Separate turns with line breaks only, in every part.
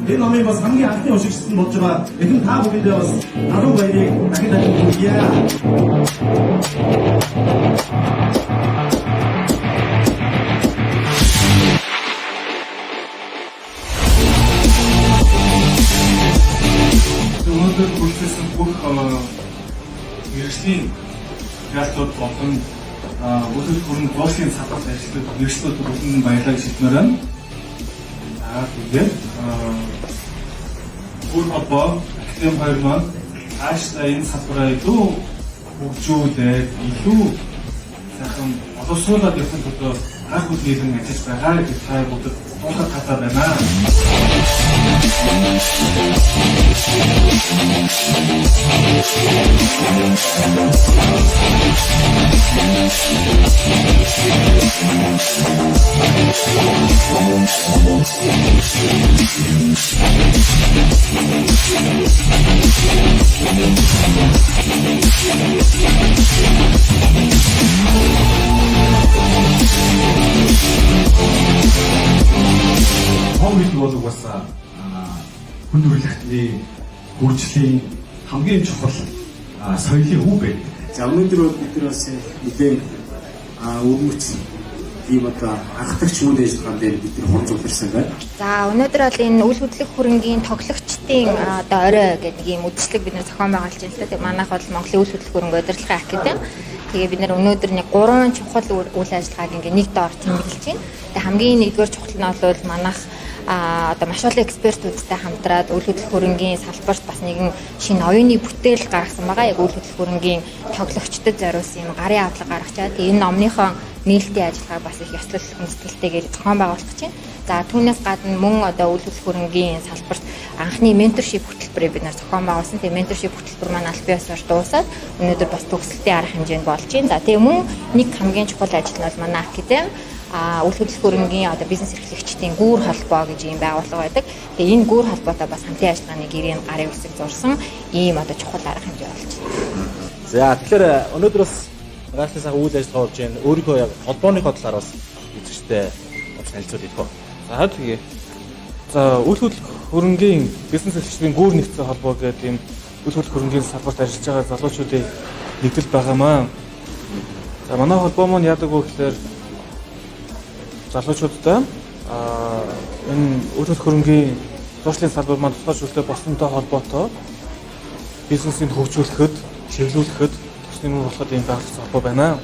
Энэ номыг бас хамгийн анхны уншигчсан болж байгаа. Энэ та бүхэндээ бас адуу баярыг дахин хүргье.
Өнөөдөр хүрсэн бүх мэргэжлийн яалтууд болон өдөр хүрэн зоочлын салбарт ажилладаг мэргэжлүүд бүхэн баярлалаа гэж хэлмээр байна. Тэгээд бүр холбоо Академи 2 маань цаашдаа энэ салбараа илүү хөгжүүлээд илүү сайхан боловсруулаад явах тулд анх үеийн ажиллаж байгаа гэж та бүхэн тунхаг хатаа байна.
Ховд бол угаасаа хүн төрөлхтний хөгжлийн хамгийн чухал соёлын хөв байдаг.
За өнөөдөр бол бид нар бас нэгэн өрмөц ийм одоо анхдагч үйл ажиллагаан дээр бид нар хурж удирсан байна.
За өнөөдөр бол энэ үйл хөдлөх хөрөнгийн тоглогчдын одоо орой гэдэг ийм үдшилэг бид нар зохион байгуулж байна л да. Тэгээ манайх бол Монголын үйл хөдлөх хөрөнгө удирдлагын академи. Тэгээ бид нар өнөөдөр нэг 3 чухал үйл ажиллагааг ингээ нэг доор тэмдэглэж байна. Тэгээ хамгийн нэгдүгээр чухал нь бол манайх одоо маш олон экспертүүдтэй хамтраад үйл хөдлөх хөрөнгийн салбарт бас нэгэн шинэ оюуны бүтээл гаргасан байгаа. Яг үйл хөдлөх хөрөнгийн тоглогчдод зориулсан юм гарын авлага гаргачаад энэ номныхон нээлтийн ажиллагааг бас их ёслол хүндэтгэлтэйгээр зохион байгуулах гэж байна. За түүнээс гадна мөн одоо үйл хөдлөх хөрөнгийн салбарт анхны менторшип хөтөлбөрийг бид нар зохион байгуулсан. Тэгээ менторшип хөтөлбөр маань аль биесээр дуусаад өнөөдөр бас төгсөлтийн арга хэмжээнд болж байна. За тэгээ мөн нэг хамгийн чухал ажил нь бол манай академи үйл хөдлөх хөрөнгийн одоо бизнес эрхлэгчдийн гүүр холбоо гэж ийм байгууллага байдаг. Тэгээ энэ гүүр холбоотой бас хамтын ажиллагааны гэрийн гарын үсэг зурсан ийм одоо чухал арга хэмжээ болж байна.
За тэгэхээр өнөөдөр бас гайхалтай сайхан үйл ажиллагаа болж байна. Өөрийнхөө яг холбооныхоо талаар бас эзэгчтэй танилцуулъя гэх. За тэгээ. За үйл хөдлөх хөрөнгийн бизнес эрхлэгчдийн гүүр нэгдсэн холбоо гэдэг ийм үйл хөдлөх хөрөнгийн салбарт ажиллаж байгаа залуучуудын нэгдэл байгаамаа. За манай холбоо маань яадаг вэ гэхээр залуучуудтай энэ үйл хөдлөх хөрөнгийн зуршлын салбар маань тусгай шүлтэй болсонтой холбоотой бизнесийг хөгжүүлэхэд, чиглүүлэхэд тусны юм болоход ийм байгуулсан холбоо байна.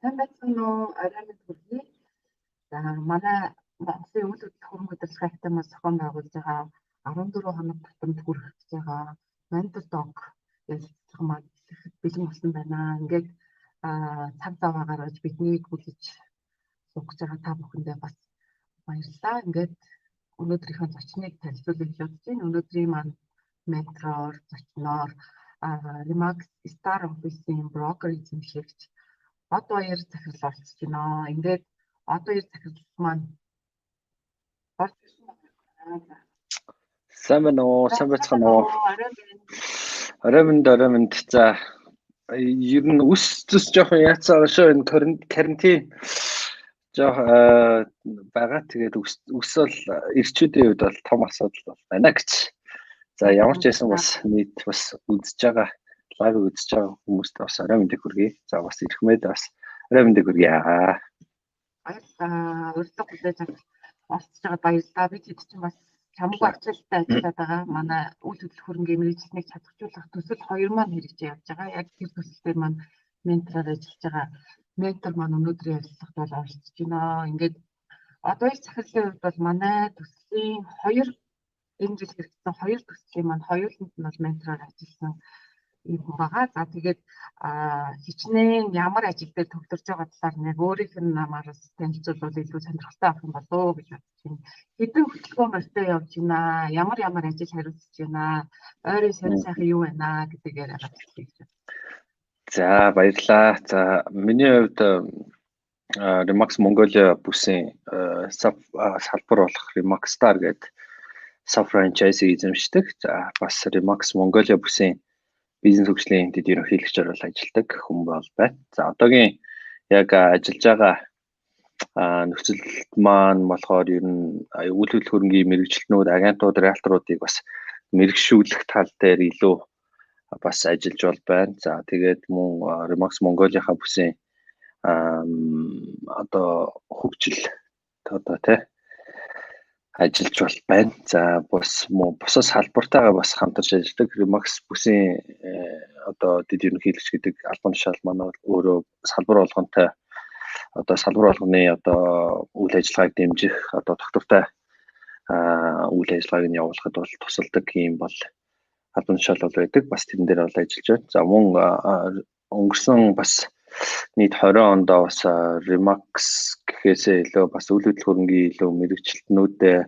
Сайн байцгаана уу? Орой минь хүргэе. За манай Монголын үйл хөдлөх хөрөнгө удирдлагын академиас зохион байгуулж байгаа 14 хоног тутамд хүрэх гэж байгаа Mental Talk ярилцлага маань ихэд бэлэн болсон байна. Ингээд цаг зав гаргаж биднийг хүлээж суугч байгаа та бүхэндээ бас баярлалаа. Ингээд өнөөдрийнхөө зочныг танилцуулъя гэж бодож байна. Өнөөдрийн маань менторор, зочноор Remax Star Office-ийн брокер эзэмшигч Од Баяр захирал оролцож байна. Ингээд Од Баяр захирал маань
сайн байна уу? Сайн байцгаана уу? Орой минь. За ер нь үс жоохон яцсан шүү энэ карантин жоох байгаа. Тэгээд үс бол ирчүүдийн хувьд бол том асуудал байна гэж. За ямар ч байсан бас нийт бас үзэж байгаа лайв үзэж байгаа хүмүүст бас орой мэндийг хүргэе. За бас ирэх мэд бас орой мэндийг хүргэе.
Урьдчилан хүлээж авч оролцож байгаа баярлалаа. Бид хэд ч бас чамгүй ачаалттай ажиллаад байгаа. Манай үйл хөдлөх хөрөнгөний мэргэжлийг чадваржуулах төсөл 2 маань хэрэгжиж явж байгаа. Яг тэр төсөл дээр маань ментороор ажиллаж байгаа ментор маань өнөөдрийн ярилцлагад бол оролцож байна. Ингээд одоо их захирлын хувьд бол манай төслийн энэ жил хэрэгжсэн 2 төслийн маань хоёуланд нь бол ментороор ажилласан юм байгаа. За тэгээд хичнээн ямар ажил дээр төвлөрж байгаа талаар нэг өөрийнх нь намаараас танилцуулбал илүү сонирхолтой авах юм болов уу гэж бодож байна. Хэдэн хөтөлбөр мөртөө явж байна, ямар ажил хариуцж байна, ойрын сонир сайхан юу байна гэдгийг яриагаад хэлье.
За баярлалаа. За миний хувьд Remax Mongolia бүсийн салбар болох Remax Star гэдэг sub franchise эзэмшдэг. За бас Remax Mongolia бүсийн бизнес хөгжлийн дэд ерөнхийлөгчөөр бол ажилладаг хүн бол байна. За одоогийн яг ажиллаж байгаа нөхцөлд маань болохоор ер нь үйл хөдлөлт хөрөнгийн мэрэгчлэнүүд, агентууд, риэлторуудыг бас мэрэгшүүлэх тал дээр илүү бас ажиллаж бол байна. За тэгээд мөн Remax Mongolia-ха бүсийн одоо хөгжил ажиллаж бол байна. За бусад салбартайгаа бас хамтарч ажилладаг Remax бүсийн одоо дэд ерөнхийлөгч гэдэг албан тушаал манай өөрөө салбар болгонтой одоо салбар болгоны одоо үйл ажиллагааг дэмжих одоо доктортой үйл ажиллагааг нь явуулахад бол тусалдаг юм бол албан тушаал бол байдаг. Бас тэрэн дээр бол ажиллаж байна. За мөн өнгөрсөн бас нийт 20 онд бас Remax гэхээсээ илүү бас үйл хөдлөлт хөрөнгийн илүү мэрэгчлэнүүдээ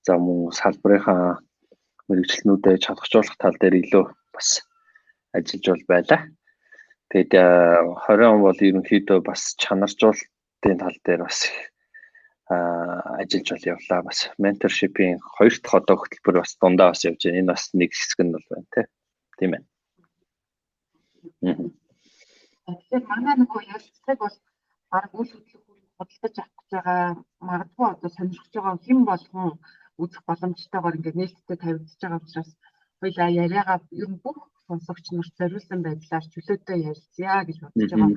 за мөн салбарынхаа мэрэгчлэнүүдээ чадахжуулах тал дээр илүү бас ажиллаж бол байлаа. Тэгээд 20 он бол ерөнхийдөө бас чанаржуулалтын тал дээр бас ажиллаж бол явлаа. Бас mentorship-ийн 2 дахь одоо хөтөлбөр бас дундаа бас явж байна. Энэ бас нэг хэсэг нь бол байна тийм ээ.
Тэгэхээр манай нөгөө ярилцлагыг бол баг үйл хөдлөлт худалдаж авах гэж байгаа магадгүй одоо сонирхож байгаа хэн болгон үзэх боломжтойгоор ингээд нээлттэй тавигдчихж байгаа учраас хоёлаа яриагаа ер нь бүх сонсогч нарт зориулсан байдлаар чөлөөтэй ярилцъя гэж бодож байгаа.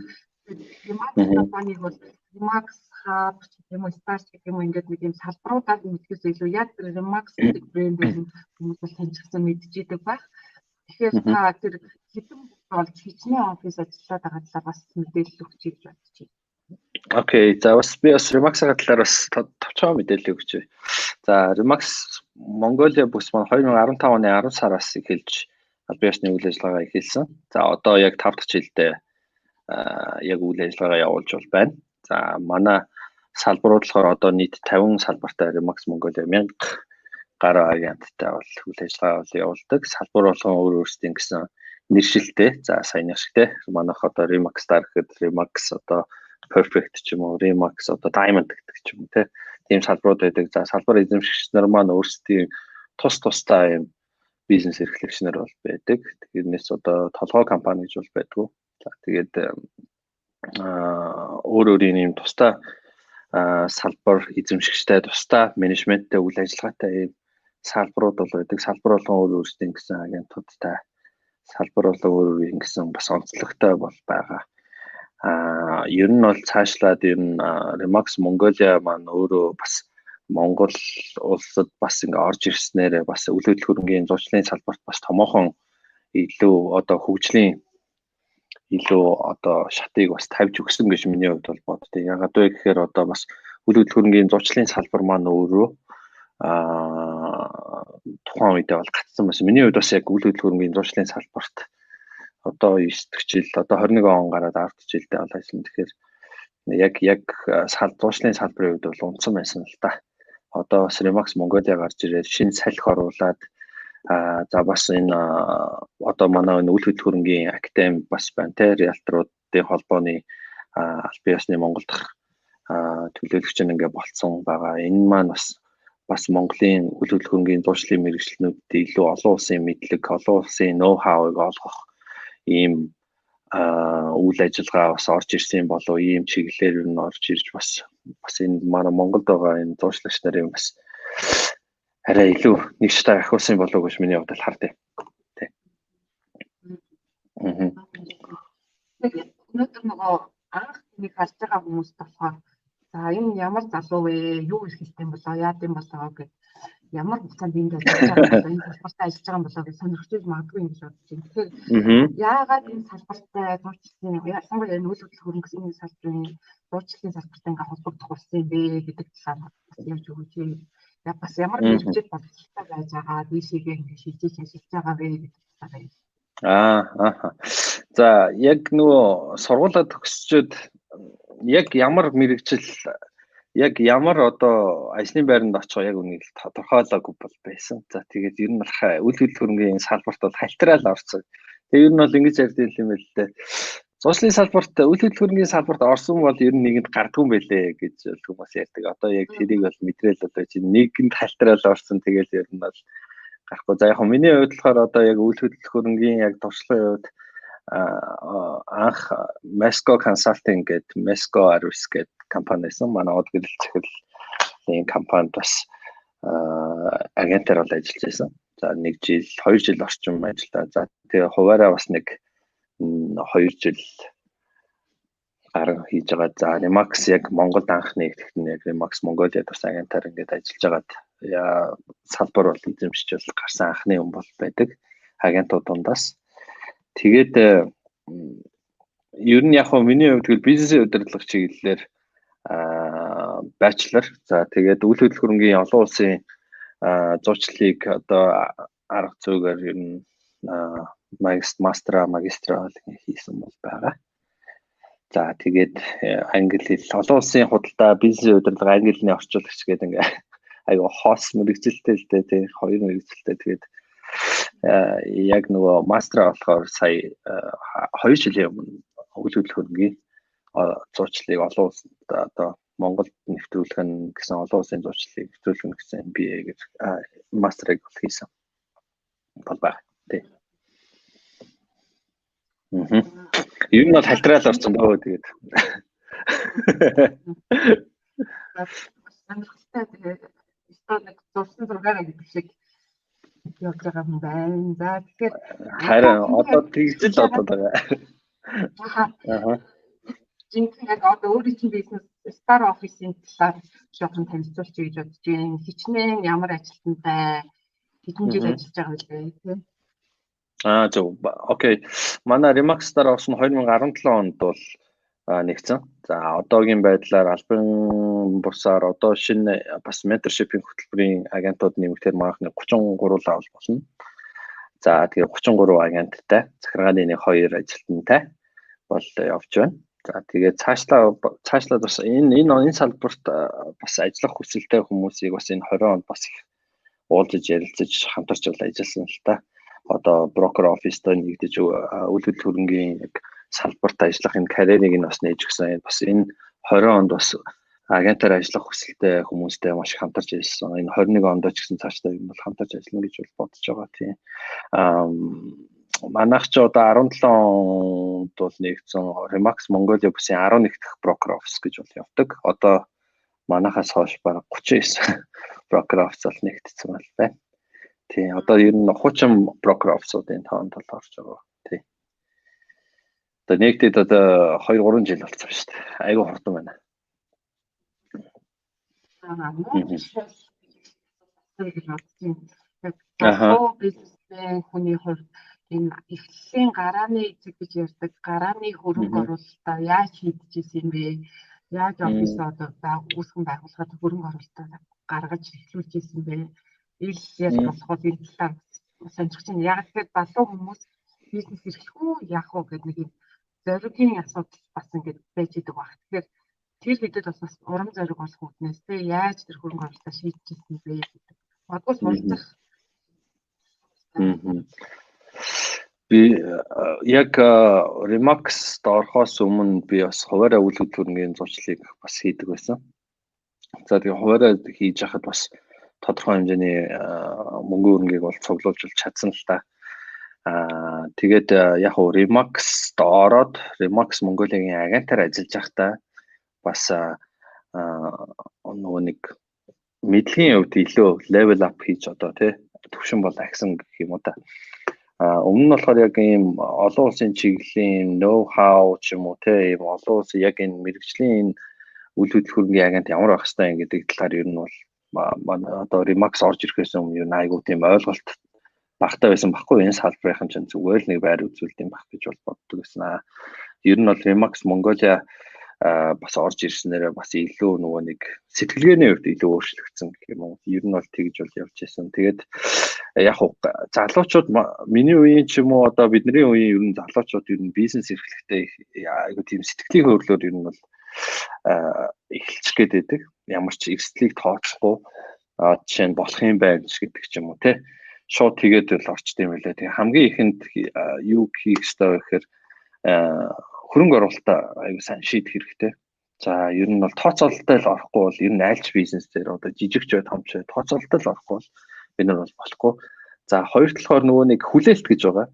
Remax компаниг бол Remax Hub гэх юм уу, Stars гэх юм уу ингээд нэг юм салбаруудаар мэдхээс илүү яг Remax гэдэг брэндээр хүмүүс бол таньчихсан мэдчихэдэг байх. Тэгэхээр та тэр хэдэн болж хичнээн офис ажиллаад байгаа талаар бас мэдээлэл өгч гэж бодож байна.
Окей, за бас би бас Remax-ийн талаар бас товчхон мэдээлэл өгч байна. За Remax Mongolia бүс маань 2015 оны 10 сараас эхэлж албан ёсны үйл ажиллагаа эхэлсэн. За одоо яг 5 дахь жилдээ яг үйл ажиллагаа явуулж бол байна. За манай салбарууд болохоор одоо нийт 50 салбартай Remax Mongolia 1000 гаруй агенттай бол үйл ажиллагаа явуулдаг. Салбар болгон өөр өөрсдийн гэсэн нэр шилтэй. За сайн шиг те. Манайх одоо Remax Star гэхэд Remax одоо Perfect ч юм уу, Remax одоо Diamond гэдэг ч юм уу те. Тийм салбарууд байдаг. За салбар эзэмшигч нар маань өөрсдийн тусдаа юм бизнес эрхлэгч нар бол байдаг. Тэрнээс одоо толгой компани гэж бол байдгүй. За тэгээд өөр өөрийн юм тусдаа салбар эзэмшигчтэй тусдаа менежменттэй үйл ажиллагаатай юм салбарууд бол байдаг. Салбар болгон өөр өөрсдийн гэсэн агентуудтай салбар болон өөр өөрийн гэсэн бас онцлогтой бол байгаа. Ер нь бол цаашлаад ер нь Remax Mongolia маань өөрөө бас Монгол улсад бас ингээ орж ирснээр бас үйл хөдлөлт хөрөнгийн зурчлалын салбарт бас томоохон илүү одоо хөгжлийн илүү одоо шатыг бас тавьж өгсөн гэж миний хувьд бол боддог. Ягаад вэ гэхээр одоо бас үйл хөдлөлт хөрөнгийн зурчлалын салбар маань өөрөө тухайн үедээ бол гацсан байсан. Миний хувьд бас яг үйл хөдлөлт хөрөнгийн зурчлалын салбарт одоо 9 дэх жил одоо 21 он гараад 10 дэх жилдээ бол ажиллана. Тэгэхээр яг зурчлалын салбарын хувьд бол унтсан байсан л та. Одоо бас Remax Mongolia гарч ирээд шинэ салхи оруулаад за бас энэ одоо манай үйл хөдлөлт хөрөнгийн академи бас байна те, риэлторуудын холбооны албан ёсны Монгол дахь төлөөлөгч нь ингээ болцсон байгаа. Энэ маань бас Монголын үйл хөдлөлт хөрөнгийн зурчлалын мэргэжлэнүүдэд илүү олон улсын мэдлэг, олон улсын ноу-хауыг олгох ийм үйл ажиллагаа бас орж ирсэн болов ийм чиглэлээр нь орж ирж бас энэ манай Монголд байгаа энэ зуршлагч нарын бас арай илүү нэг шатаар ахиулсан болов гэж миний бодол хардыг. Тэ.
Өнөөдөр нөгөө анх нэг харж байгаа хүмүүс болохоор за энэ ямар залуу вэ? Юу эрхэлсэн болоо? Яад юм болоо гэж ямар хугацаанд энд ажиллаж байгаа болоо энэ салбартаа ажиллаж байгаа болоо гэж сонирхож магадгүй юм гэж бодож байна. Тэгэхээр
Мгм.
яагаад энэ салбартай зурчлалын ялангуяа энэ үйл хөдлөх хөрөнгөний салбарын зурчлалын салбартай ингээ холбогдох болсон юм бэ гэдэг талаар бас ярьж өгөөч. Бас ямар мэргэжил бодлоготой байж байгаа дийшээгээ ингээ шилжиж ажиллаж байгаа вэ гэдэг талаар ярьж.
Ааха. За яг нөгөө сургуулаа төгсчөөд яг ямар мэрэгжил яг ямар одоо ажлын байранд очих яг үнийг тодорхойлоогүй бол байсан. За тэгээд ер нь бол үйл хөдлөх хөрөнгөний салбарт бол халтраал орсон. Тэгээд ер нь бол ингэж ярьдаг юм байл л дээ. Зуршлын салбарт үйл хөдлөх хөрөнгөний салбарт орсон бол ер нь нэгэнд гардгүй юм байлээ гэж хүмүүс ярьдаг. Одоо яг тэрийг бол мэдрээл одоо чинь нэгэнд халтраал орсон тэгээд ер нь бол гарахгүй. За яг миний хувьд болохоор одоо яг үйл хөдлөх хөрөнгөний яг туршлагын хувьд анх Mesco Consulting гэдэг Mesco Arvis гэдэг компанисэн манай од гэрэл захирлын компанид бас агентаар бол ажиллаж байсан. За 1 жил 2 жил орчим ажиллаа. За тэгээ хуваараа бас нэг 2 жил гарan хийж байгаа. За Remax яг Монголд анхны ихтгэн яг Remax Mongolia бас агентаар ингээд ажиллаж байгаа. Салбар бол эзэмшиж бол гарсан анхны хүн бол байдаг агентууд дундаас. Тэгээд ер нь яг хөө миний хувьд тэгэл бизнесийн удирдлага чиглэлээр бachelor. За тэгээд үйл хөдлөх хөрөнгөний олон улсын зурчлалыг одоо арга зүйгээр ер нь магистра хийсэн бол байгаа. За тэгээд англи хэл олон улсын худалдаа бизнесийн удирдлага англи хэлний орчуулагч гэдэг ингээ айгаа хоос мэрэгжилтэй л дээ тий 2 мэрэгжилтэй тэгээд яг нөгөө мастера болохоор сая 2 жилийн өмнө үйл хөдлөх хөрөнгөний зурчлалыг олон улсад одоо Монголд нэвтрүүлэх нь гэсэн олон улсын зурчлалыг нэвтрүүлэх гэсэн MBA гэж мастерыг хийсэн бол байна. Тий. Ер нь бол халтраал орсон дөө тэгээд.
Сонирхолтой тэгээд нэг зурсан зургаараа гэдэг шиг явж байгаа юм байна. За тэгэхээр
харин одоо тэгжэл одоо байгаа.
Жинхэнэ яг одоо өөрийн чинь бизнес Star Office-ийн талаар жоохон танилцуулж гэж бодож байна. Хичнээн ямар ажилтнтай хэдэн жил ажиллаж байгаа вэ тийм.
Зөв. Окей. Манай Remax Star Office нь 2017 онд бол нэгдсэн. За одоогийн байдлаар албан бусаар одоо шинэ бас mentorship-ийн хөтөлбөрийн агентууд нэмэгдээр маахны 33 авал болно. За тэгээ 33 агенттай захиргааны нэг 2 ажилтнтай бол явж байна. За тэгээ цаашлаа бас энэ салбарт бас ажиллах хүсэлтэй хүмүүсийг бас энэ 20 онд бас их уулзаж ярилцаж хамтарч бол ажилласан л та. Одоо брокер оффистой нэгдэж үйл хөдлөх хөрөнгөний яг салбарт ажиллах энэ карьерийг нь бас нээж өгсөн. Бас энэ 20 онд бас агентаар ажиллах хүсэлтэй хүмүүстэй маш их хамтарч ажилласан. Энэ 21 онд ч гэсэн цаашдаа юм бол хамтарч ажиллана гэж бол бодож байгаа тийм. Манайх ч одоо 17 онд бол нэгдсэн Remax Mongolia бусын 11 дахь брокер офис гэж бол явдаг. Одоо манайхаас хойш бараг 39 брокер офис бол нэгдсэн байна байна. Тий, одоо ер нь 30 брокер офисуудын тоонд бол орж байгаа. Тий. Одоо нэгдээд одоо 2-3 жил болсон шүү дээ. Айгу хурдан байна.
Бизнесмен хүний хувьд энэ эхлэлийн гарааны эцэг гэж ярьдаг гарааны хөрөнгө оруулалтаа яаж хийдэж юм бэ? Яаж офис одоо үүсгэн байгуулахад хөрөнгө оруулалтаа гаргаж эхлүүлж ирсэн бэ? Ил яаж болоход энэ талаар сонирхож байна. Яг тэгэхээр залуу хүмүүс бизнес эрхлэх үү яах вэ гэдэг нэг зоригийн асуудал бас ингэж байж идэг баг. Тэгэхээр тэр хэдэд бас урам зориг болох үднээс те яаж тэр хөрөнгө оруулалтаа шийдчихсэн бэ гэдэг. Магадгүй суралцах.
Би яг Remax орохоос өмнө би бас хуваараа үйл хөдлөх хөрөнгөний зурчлалыг бас хийдэг байсан. За тэгээ хуваараа хийж яхад бас тодорхой хэмжээний мөнгө хөрөнгийг бол цуглуулж чадсан л та. Тэгээд яг хөө Remax ороод Remax Mongolia-гийн агентаар ажиллаж байхдаа бас нөгөө нэг мэдлэгийн хувьд илүү level up хийж одоо тий төвшин бол агсан гэх юм уу та. Өмнө нь болохоор яг ийм олон улсын чиглэлийн know how ч юм уу тий ийм олон улсын яг энэ мэрэгжлийн үйл хөдлөх хөрөнгөний агент ямар байх хэвээр гэдэг талаар ер нь бол манай одоо Remax орж ирэхээс өмнө юу айгуу тийм ойлголт багтаа байсан баггүй энэ салбарын чинь зүгээр л нэг байр үзүүлдэг юм баг гэж бол боддог гэсэн аа. Ер нь бол Remax Mongolia бас орж ирснээр бас илүү нөгөө нэг сэтгэлгээний хувьд илүү өөрчлөгдсөн гэх юм уу. Ер нь бол тэгж бол явж байсан. Тэгээд яг залуучууд миний үеийн ч юм уу одоо бидний үеийн ер нь залуучууд ер нь бизнес эрхлэхдээ айгуу тийм сэтгэлийн хөдлөлөөр ер нь бол эхэлчих гээд байдаг. Ямар ч эрсдлийг тооцохгүй жишээ нь болох юм байна гэдэг ч юм уу те. Шууд тэгээд л орчд юм байлаа. Тэгээ хамгийн ихэнд юу хийх ёстой вэ гэхээр хөрөнгө оруулалтаа аюу сайн шийдэх хэрэгтэй. За ер нь бол тооцоололтой л орохгүй бол ер нь айлч бизнес дээр одоо жижигч бай томч бай тооцоололтой л орохгүй бол бид нар бол болохгүй. За хоёр талаар нөгөө нэг хүлээлт гэж байгаа.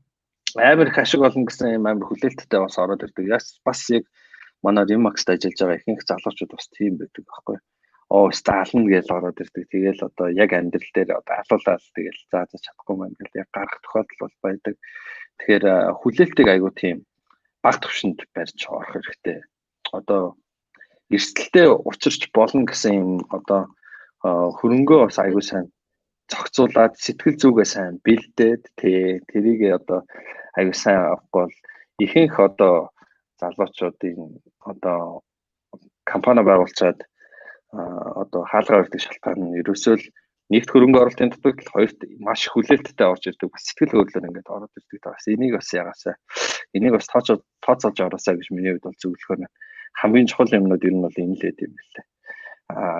Амар их ашиг олно гэсэн юм амар хүлээлттэй бас ороод ирдэг. Бас яг манай Remax-д ажиллаж байгаа ихэнх залуучууд бас тийм байдаг байхгүй. Сталин гэж ороод ирдэг. Тэгэл одоо яг амьдрал дээр одоо алуулаад тэгэл зааж чадахгүй маань гэл яг гарах тохиолдол бол байдаг. Тэгэхээр хүлээлтийг айгуу тийм баг төвшөнд барьж орох хэрэгтэй. Одоо эрсдэлтэй учирч болно гэсэн юм одоо хөрөнгөө бас айгуу сайн зохицуулаад сэтгэл зүгээ сайн бэлдээд тэрийг одоо айгуу сайн авахгүй бол ихэнх одоо залуучуудын одоо компани байгуулчаад одоо хаалгаа өртөх шалтгаан нь ерөөсөө л нэгт хөрөнгө оруулалтын дутагдал, хоёрт маш их хүлээлттэй орж ирдэг. Бас сэтгэл хөдлөлөөр ингээд ороод ирдэг. Бас энийг бас ягаасаа энийг бас тооцоолж ороосаа гэж миний хувьд бол зөвлөхөр хамгийн чухал юмнууд ер нь бол энэ л байд юм билээ.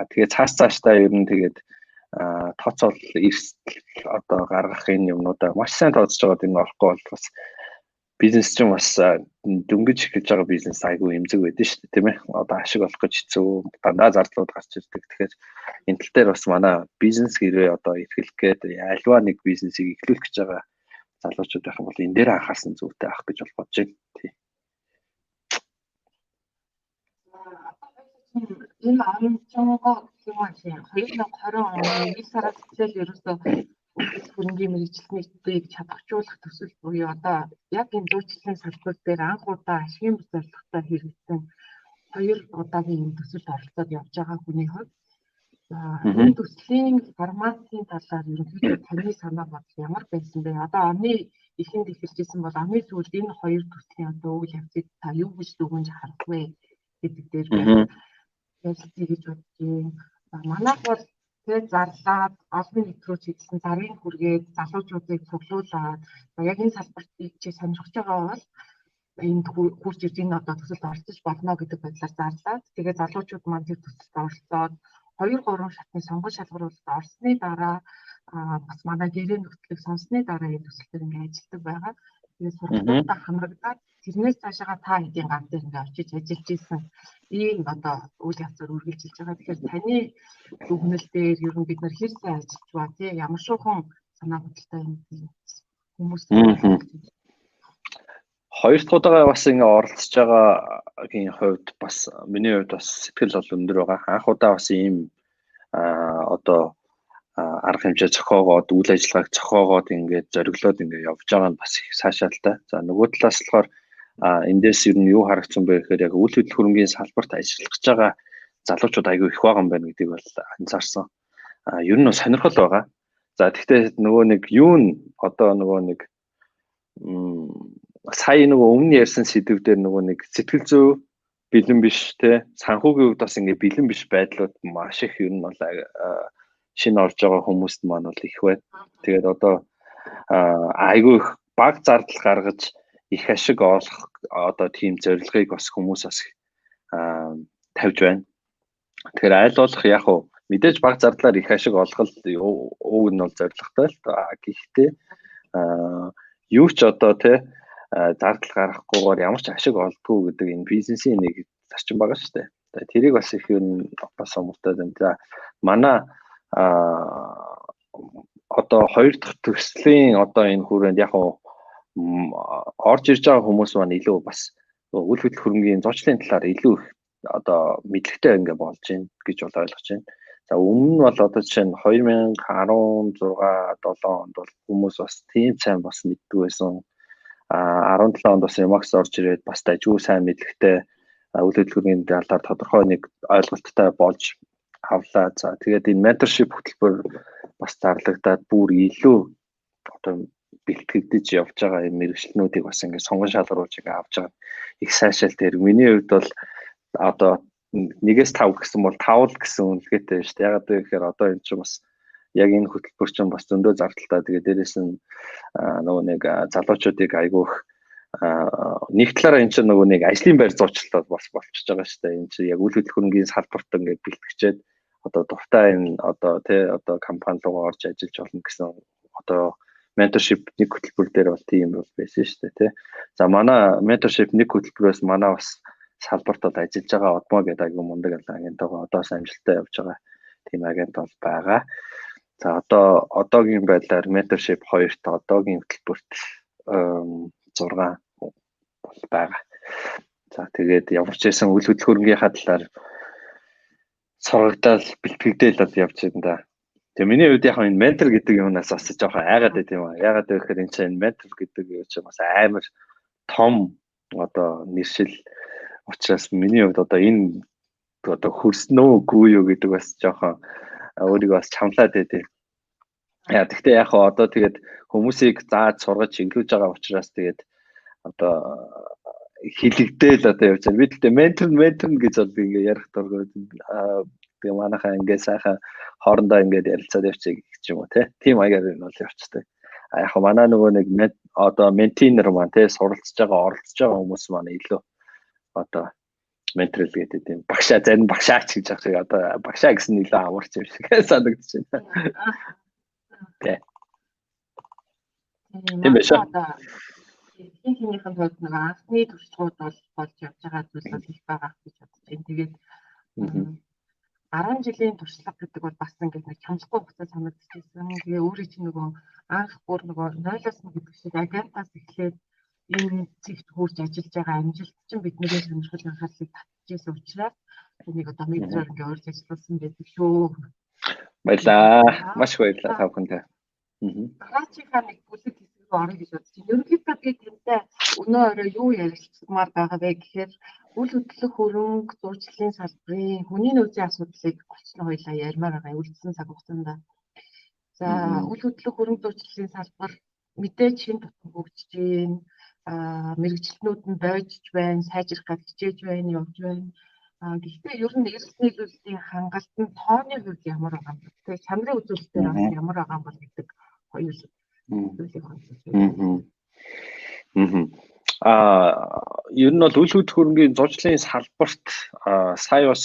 Тэгээд цаашдаа ер нь тэгээд тооцоол эрсдэл одоо гаргах энэ юмнуудаа маш сайн тооцож байгаа юм орохгүй бол бас бизнес чинь бас дөнгөж эхэлж байгаа бизнес айгүй эмзэг байдаг шүү дээ тийм ээ. Одоо ашиг олох гэж хэцүү дандаа зардлууд гарч ирдэг. Тэгэхээр энэ тал дээр бас манай бизнес хэрэг одоо эрхлэх гээд альва нэг бизнесийг эхлүүлэх гэж байгаа залуучууд байх юм бол энэ дээр анхаарсан зүйтэй авах гэж бол бодож байна. Тийм.
Энэ 10-га тийм аа 2020 оны 1 сараас эхлээл ерөөсөө хөрөнгөний мэргэжилтнийг чадахжуулах төсөл буюу одоо яг энэ зүйчлийн салбар дээр анх удаа ашигын бүс зорилготой хэрэгжсэн 2 удаагийн энэ төсөлд оролцоод явж байгаа хүний хувьд энэ төслийн форматын талаар ерөнхийдөө таны санаа бодол ямар байсан бэ? Одоо оны эхэнд эхэлжсэн бол оны сүүлд энэ 2 төслийн одоо үйл явцыг та юу гэж дүгнж харах вэ гэдэг дээр ярилцъя гэж бодож байна. Манайх бол тэгээд зарлаад олон нийт рүү чиглэсэн заргийн хүргээд залуучуудыг цуглуулад яг энэ салбарт чи сонирхож байгаа бол энд хурж ирж энэ одоо төсөлд оролцож болно гэдэг байдлаар зарлаад тэгээд залуучууд маань тэр төсөлд оролцоод 2-3 шатны сонгуул шалгаруулалт орсны дараа бас манай гэрээ нөхцөлийг сонссны дараа энэ төсөлтөөр ингээд ажилладаг байгаа. Тэгээд сургалтуудаа хамрагдаад тэрнээс цаашаа та хэдийн гар дээр ингээд очиж ажиллаж исэн ийм одоо үйл явцаар үргэлжилж байгаа. Тэгэхээр таны дүгнэлт дээр ер нь бид нар хэр сайн ажиллаж ба тий ямар шуухан санаа бодолтой юм хүмүүс
хоёр дахь удаага бас ингээ оролцож байгаагийн хувьд бас миний хувьд бас сэтгэл бол өндөр байгаа. Анх удаа бас ийм одоо арга хэмжээ зохиогоод үйл ажиллагааг зохиогоод ингээд зориглоод ингээд явж байгаа нь бас их сайшаалтай. За нөгөө талаас болохоор эндээс ер нь юу харагдсан бэ гэхээр яг үйл хөдлөл хөрөнгөний салбарт ажиллаж байгаа залуучууд айгүй их байгаа юм байна гэдгийг бол анзаарсан. Ер нь сонирхол байгаа. За тэгвэл нөгөө нэг юу н одоо нөгөө нэг сая нөгөө өмнө ярьсан сэдв дээр нөгөө нэг сэтгэл зүй бэлэн биш те санхүүгийн хувьд бас ингээд бэлэн биш байдлууд маш их ер нь бол шинэ орж байгаа хүмүүст маань бол их байна. Тэгээд одоо айгүй их баг зардал гаргаж их ашиг олох одоо тийм зорилгыг бас хүмүүс бас тавьж байна. Тэгэхээр аль болох яг уу мэдээж баг зардлаар их ашиг олох уг нь бол зорилготой л та. Гэхдээ юу ч одоо те зардал гаргахгүйгээр ямар ч ашиг олдгүй гэдэг энэ бизнесийн нэг зарчим байгаа шүү дээ. Тэрийг бас их юм бас амттай байна. За манай одоо хоёр дахь төслийн одоо энэ хүрээнд яг орж ирж байгаа хүмүүс маань илүү бас үйл хөдлөл хөрөнгөний зуучлалын талаар илүү их одоо мэдлэгтэй ингээ болж байна гэж бол ойлгож байна. За өмнө нь бол одоо жишээ нь 2016 7 онд бол хүмүүс бас тийм сайн бас мэддэг байсан. 17 онд бас Remax орж ирээд бас дайггүй сайн мэдлэгтэй үйл хөдлөл хөрөнгөний талаар тодорхой нэг ойлголттой болж авлаа. За тэгээд энэ mentorship хөтөлбөр бас зарлагдаад бүр илүү одоо бэлтгэгдэж явж байгаа энэ мэрэгчлэнүүдийг бас ингээд сонгон шалгаруулж ингээд авч байгаа их сайшаал дээр. Миний хувьд бол одоо 1-5 гэсэн бол 5 л гэсэн үнэлгээтэй шүү дээ. Ягаад гэвэл одоо энэ чинь бас яг энэ хөтөлбөр чинь бас зөндөө зардалтай. Тэгээд дээрэс нь нөгөө нэг залуучуудыг айгүйх нэг талаараа энэ чинь нөгөө нэг ажлын байр зуучлалт бас болчихж байгаа шүү дээ. Энэ чинь яг үйл хөдлөхөөрийн салбарт ингээд бэлтгэжээд одоо дуртай энэ одоо одоо компани руу орж ажиллаж болно гэсэн одоо mentorship нэг хөтөлбөр дээр бол тийм бол байсан шүү дээ тий. За манай mentorship нэг хөтөлбөрөөс манай бас салбарт бол ажиллаж байгаа Одмо гэдэг аягүй мундаг агенттайгаа одоос амжилттай явж байгаа тийм агент бол байгаа. За одоогийн байдлаар mentorship 2-т одоогийн хөтөлбөрт 6 бол байгаа. За тэгээд ямар ч байсан үйл хөдлөхөөрийнхаа талаар сургагдал бэлтгэгдээл бол явж байна да. Тэгээ миний хувьд яг энэ ментор гэдэг юмнаас бас жоохон айгаад байт юм аа. Ягаад гэвэл энэ чинь ментор гэдэг юм чинь бас амар том одоо нэршил учраас миний хувьд одоо энэ одоо хөрснөө үгүй юу гэдэг бас жоохон өөрийгөө бас чамлаад байдیں۔ Яа гэхдээ яг одоо тэгээд хүмүүсийг зааж сургаж чиглүүлж байгаа учраас тэгээд одоо хилэгдээл одоо явж байгаа. Бид тэгээд ментор гэж бол ингээ ярих дургүй. Тэгээ манайхаа ингээ сайхан хоорондоо ингээд ярилцаад явчих гэж юм уу тийм аягаар нь бол явцдаг. Яг манай нөгөө нэг одоо ментинер маань суралцж байгаа оролцож байгаа хүмүүс маань илүү одоо менторл гэдэг тийм багшаа зарим багшаач гэж яг одоо багшаа гэсэн илүү амарч юм шиг санагдаж байна. Тийм биш үү?
Хинхнийхэн тулд нэг анхны туршлагууд бол болж явж байгаа зүйл бол их байгаа гэж бодож байна. Тэгээд 10 жилийн туршлага гэдэг бол бас ингээд нэг чамлахгүй хугацаа санагдчихсэн. Тэгээ өөрөө чинь нөгөө анх бүр нөгөө 0-аас 1 гэдэг шиг агентаас эхлээд энэ зэгт хурж ажиллаж байгаа амжилт чинь бидний сонирхол анхаарлыг татчихсан учраас энийг одоо мэдрээр ингээд урьж ажилласан байдаг шүү.
Баярлаа. Маш баярлалаа та бүхэндээ.
Хаачихаа нэг бүлэг хэсэг рүү орно гэж бодож байна. Ерөнхийдөө би тантай өнөө орой юу ярилцмаар байгаа вэ гэхээр үйл хөдлөх хөрөнгө зурчлалын салбарын хүний нөөцийн асуудлыг олцсон хоёлаа ярмаар байгаа үлдсэн цаг хугацаанд. За үйл хөдлөх хөрөнгө зурчлалын салбар мэдээж хэн тутам хөгжиж байна. Мэргэжилтнүүд нь бойжж байна, сайжрах гэж хичээж байна, явж байна. Гэхдээ ер нь эрс нийлүүлэлтийн хангалтанд тооны хувьд ямар байгаа юм бэ? Тэгээ чанарын үзүүлэлтээр бас ямар байгаа юм бол гэдэг хоёр зүйлийг онцлог.
Ер нь бол үйл хөдлөх хөрөнгийн зурчлалын салбарт сая бас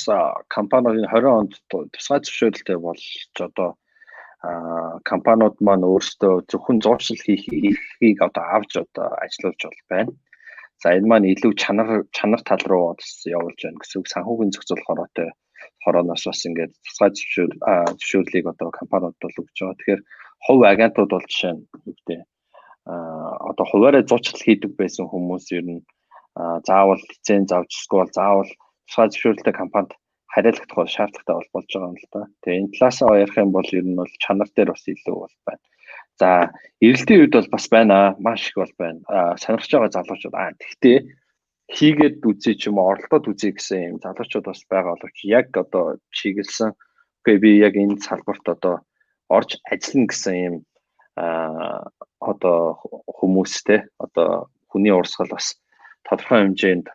компаниудын 20 онд тусгай зөвшөөрөлтэй болж одоо компаниуд маань өөрсдөө зөвхөн зуршил хийх эрхийг одоо авч одоо ажиллаж бол байна. За энэ маань илүү чанар тал руу явуулж байна гэсэн үг. Санхүүгийн зохицол хорооноос бас ингээд тусгай зөвшөөрлийг одоо компаниуд бол өгч байгаа. Тэгэхээр хувь агентууд бол жишээ нь үгтэй одоо хуваараа зурчлал хийдэг байсан хүмүүс ер нь заавал лиценз авч эсвэл заавал тусгай зөвшөөрлөлтөй компанид хариалагдах шаардлагатай болж байгаа юм л да. Тэгээ энэ талаасаа ярих юм бол ер нь бол чанар дээр бас илүү бол байна. За эрэлтийн үед бол бас байна. Маш их бол байна. Сонирхож байгаа залуучууд тэгтээ хийгээд үзье ч юм уу оролдоод үзье гэсэн юм залуучууд бас байгаа боловч яг одоо чиглэлсэн үгүй би яг энэ салбарт одоо орж ажиллана гэсэн юм одоо хүмүүстэй одоо хүний урсгал бас тодорхой хэмжээнд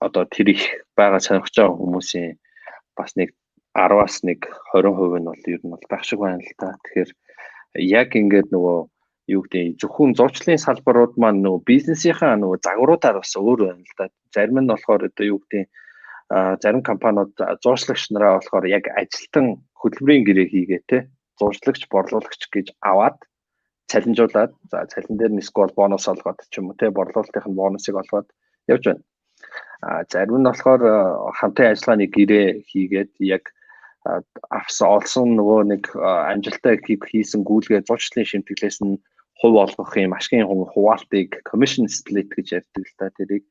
одоо тэр их байгаа сонирхож байгаа хүмүүсийн бас нэг 10-аас нэг 20% нь бол ер нь бол байх шиг байна л та. Тэгэхээр яг ингээд нөгөө юу гэдэг зөвхөн зурчлалын салбарууд маань нөгөө бизнесийнхаа нөгөө загваруудаар бас өөр байна л да. Зарим нь болохоор одоо юу гэдэг зарим компаниуд зуршлагч нараа болохоор яг ажилтан хөтөлбөрийн гэрээ хийгээ те зуршлагч борлуулагч гэж аваад цалинжуулаад за цалин дээр нь скол бонус олгоод ч юм уу те борлуулалтын бонусыг олгоод явж байна. Зарим нь болохоор хамтын ажиллагааны гэрээ хийгээд яг олсон нөгөө нэг амжилттай хийсэн гүйлгээ зурчлалын шимтгэлээс нь хувь олгох юм ашигын хуваалтыг commission split гэж ярьдаг л та. Тэрийг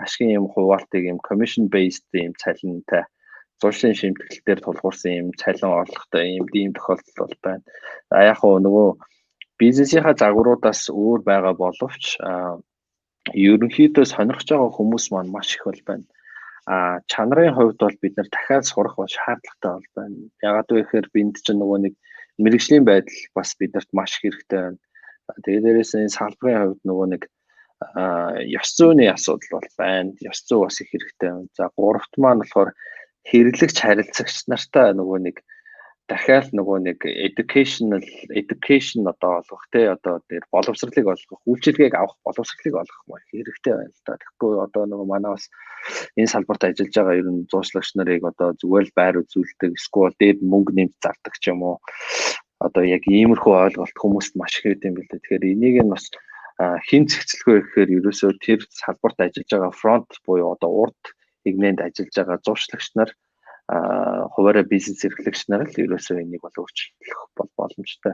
ашигын юм хуваалтыг юм commission based юм цалинтай зуршлын шимтгэл дээр тулгуурсан юм цалин орлоготой ийм тохиолдол бол байна. За яг нөгөө бизнесийнхаа загваруудаас өөр байгаа боловч ерөнхийдөө сонирхож байгаа хүмүүс маань маш их бол байна. чанарын хувьд бол бид нар дахиад сурах бол шаардлагатай бол байна. Ягаад вэ гэхээр бинд чинь нөгөө нэг мэрэгжлийн байдал бас бидэрт маш хэрэгтэй байна. Тэгээд дээрээс энэ салбарын хувьд нөгөө нэг ёс зүйн асуудал бол байна. Ёс зүй бас их хэрэгтэй байна. За гуравт маань болохоор хэрэглэгч харилцагч нартай нөгөө нэг дахиад нөгөө нэг education одоо олгох те одоо тэр боловсролыг олгох, үйлчилгээг авах боловсролыг олгох маш хэрэгтэй байна л да. Тэгэхгүй одоо нөгөө манай бас энэ салбарт ажиллаж байгаа ер нь зуучлагч нарыг одоо зүгээр л байр үзүүлдэг, эсвэл дээд мөнгө нэмж зардаг ч юм уу. Одоо яг иймэрхүү ойлголт хүмүүст маш их хэвдэм билээ. Тэгэхээр энийг нь бас хэн зэгцлэх вэ гэхээр ерөөсөө тэр салбарт ажиллаж байгаа фронт буюу одоо урд игнэнд ажиллаж байгаа зуучлагч нар хуваараа бизнес эрхлэгч нар л ерөөсөө энийг бол өөрчлөх бол боломжтой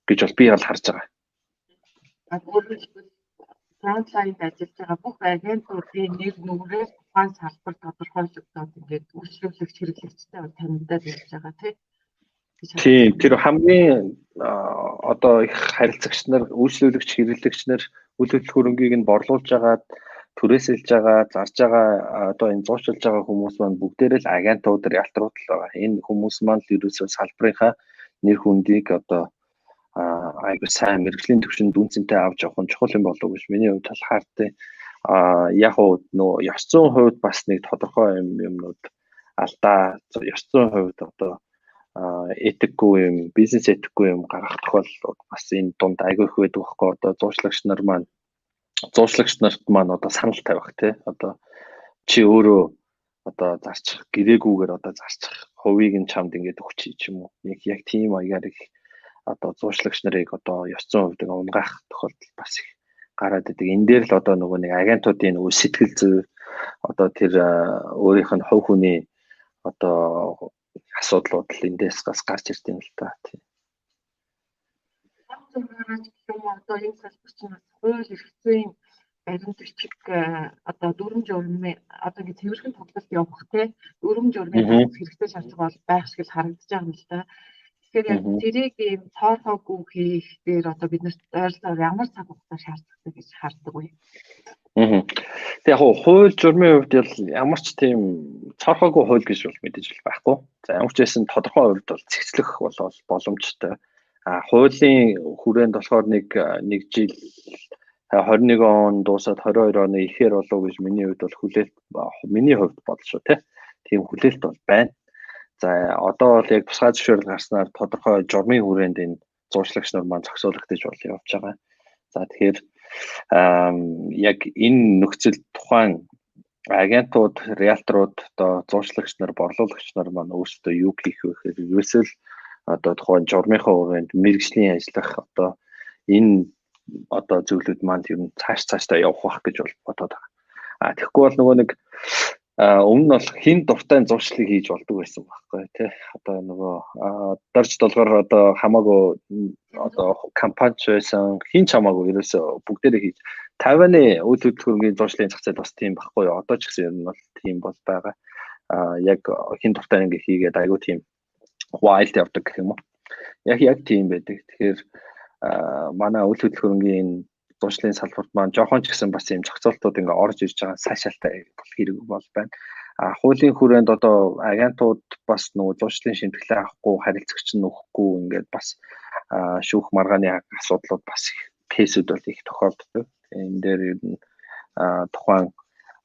гэж бол би бол харж байгаа.
Өөрөөр хэлбэл фронтлайнд ажиллаж байгаа бүх агентуудын нэр нүрээ тухайн салбар тодорхойлогдоод ингээд үйлчлүүлэгч хэрэглэгчтэй бол танигдаад явж байгаа
тийм тэр хамгийн одоо их харилцагч нар, үйлчлүүлэгч хэрэглэгч нар үйл хөдлөх хөрөнгийг нь борлуулж байгаа, түрээсэлж байгаа, зарж байгаа одоо энэ зуучилж байгаа хүмүүс маань бүгдээрээ л агентууд, риэлторууд л байгаа. Энэ хүмүүс маань л ерөөсөө салбарынхаа нэр хүндийг одоо айгуу сайн мэрэгжлийн түвшинд үнцэнтэй авч явах нь чухал юм болов уу гэж миний хувьд талхаар тий. Яг нөө ёс зүйн хувьд бас нэг тодорхой юмнууд алдаа, ёс зүйн хувьд одоо этикгүй юм, бизнес этикгүй юм гаргах тохиолдол бас энэ дунд айгүй их байдаг байхгүй. Одоо зуучлагч нарт маань одоо санал тавих тий. Одоо чи өөрөө одоо зарчих гэрээгүйгээр одоо зарчих хувийг нь чамд ингээд өгч ч юм уу. Яг тийм маягаар их одоо зуучлагч нарыг одоо ёс зүйн хувьд унгаах тохиолдол бас их гараад идэг. Энэ дээр л одоо нөгөө нэг агентуудын нөгөө сэтгэл зүй одоо тэр өөрийнх нь хувь хүний одоо асуудлууд л эндээс бас гарч ирд юм л та тийм.
Одоо энэ салбар чинь хууль эрх зүйн баримт бичиг одоо дүрм журмын одоо ингэ цэвэрхэн тоглолт явах те дүрм журмын хэрэгтэй шаардлага бол байх шиг л харагдаж байгаа юм л да. Тэгэхээр яг тэрийг ийм цоорхоогүй хийх дээр одоо бид нарт ойролцоогоор ямар цаг хугацаа шаардлагатай гэж хардаг вэ?
Тэг яг хууль журмын хувьд бол ямар ч тийм цоорхоогүй хууль гэж бол мэдээж байхгүй. За ямар ч байсан тодорхой хувьд бол цэгцлэх бол боломжтой. Хуулийн хүрээнд болохоор нэг жил 21 он дуусаад 22 оны ихээр болов гэж миний хувьд бол миний хувьд бодол шүү те. Тийм хүлээлт бол байна. За одоо бол яг тусгай зөвшөөрөл гарснаар тодорхой журмын хүрээнд энэ зуучлагч нар маань зохицуулагдаж бол явж байгаа. За тэгэхээр яг энэ нөхцөл тухайн агентууд, риэлторууд, одоо зуучлагч нар, борлуулагч нар маань өөрсдөө юу хийх вэ гэхээр ерөөсөө л одоо тухайн журмынхаа хүрээнд мэрэгжлийн ажиллах одоо энэ одоо зөвлөд маань ер нь цаашдаа явах байх гэж бол бодоод байгаа. Тэгэхгүй бол нөгөө нэг өмнө нь бол хин дуртай зуршлыг хийж болдог байсан байхгүй тий. Одоо нөгөө дорж долгоор одоо хамаагүй одоо компани байсан хин ч хамаагүй ерөөсөө бүгдээрээ хийж 50-ны үйл хөдлөх хөрөнгөний зуршлын зах зээл бас тийм байхгүй юу. Одоо ч гэсэн ер нь бол тийм бол байгаа. Яг хин дуртай ингээ хийгээд айгүй тийм wild явдаг гэх юм уу. Яг тийм байдаг. Тэгэхээр манай үйл хөдлөх хөрөнгөний зуршлын салбарт маань жоохон ч гэсэн бас ийм зохицуултууд ингээ орж ирж байгаа сайшаалтай бол хэрэг бол байна. Хуулийн хүрээнд одоо агентууд бас нөгөө зуршлын шимтгэлээ авахгүй харилцагч нь өгөхгүй ингээд бас шүүх маргааны асуудлууд бас кейсүүд бол их тохиолддог. Энэ дээр ер нь тухайн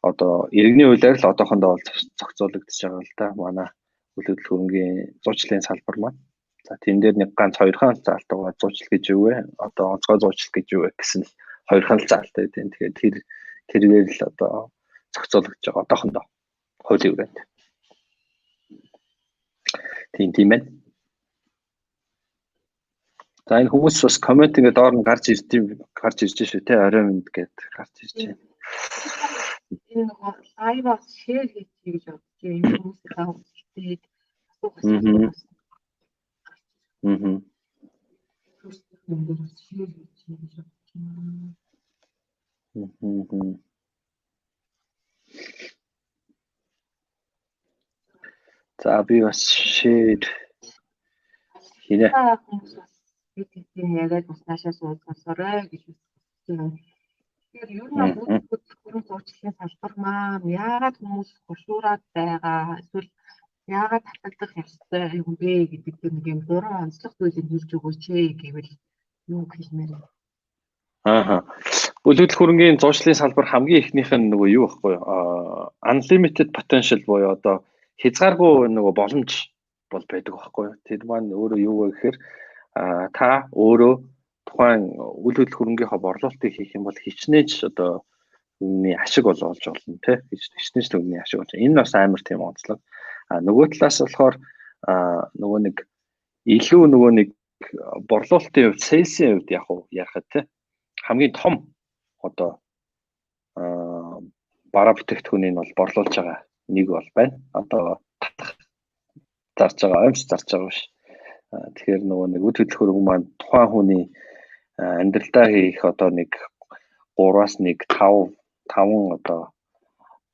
одоо иргэний хуулиар л одоохондоо бол зохицуулагдаж байгаа л да. Манай үйл хөдлөх хөрөнгөний зуршлын салбар маань. За тэн дээр нэг ганц хоёрхан заалтаа зуучлал гэж юу вэ? Одоо онцгой зуучлал гэж юу вэ гэсэн л хоёрхан л заалтай тийм. Тэгэхээр тэргээр л одоо зохицуулагдаж байгаа одоохондоо хуулийн хүрээнд. Тийм байна. За энэ хүмүүс бас коммент ингээд доор нь гарч ирж шүү те орой минь гээд гарч ирж байна.
Энэ нөгөө лайваас шеэр хийж гэж бодож энэ хүмүүсийнхээ үзэлтийг асуух гэсэн.
За би бас шеэр хийнэ.
Хүмүүс бас бид тийм яриад бас наашаа суулгасараа гэж үзсэн. Тэгэхээр ер нь бол бүрэн зурчлалын салбар маань яагаад хүмүүс хуршуураад байгаа эсвэл яагаад татагдах ёстой юм бэ гэдэг нэг юм 3 онцлог зүйлийг хэлж өгөөч гэвэл юу хэлмээр юм.
Үйл хөдлөх хөрөнгийн зуршлын салбар хамгийн ихнийх нь нөгөө юу байхгүй unlimited potential буюу одоо хязгааргүй нөгөө боломж бол байдаг байхгүй. Тэр маань өөрөө юу вэ гэхээр та өөрөө тухайн үйл хөдлөх хөрөнгийнхөө борлуулалтыг хийх юм бол хичнээн одоо хүний ашиг олж болно тий. Хичнээн төгний ашиг болж. Энэ бас амар тийм онцлог. Нөгөө талаас болохоор нөгөө нэг илүү нөгөө нэг борлуулалтын хувьд, сейлсийн хувьд яг уу ярихад тий хамгийн том одоо бараа бүтээгдэхүүнийг бол борлуулж байгаа нэг бол байна. Одоо зарж байгаа, амьд зарж байгаа биш. Тэгэхээр нөгөө нэг үйл хөдлөх хөрөнгө маань тухайн хүний амьдралдаа хийх одоо нэг 3-аас 5 одоо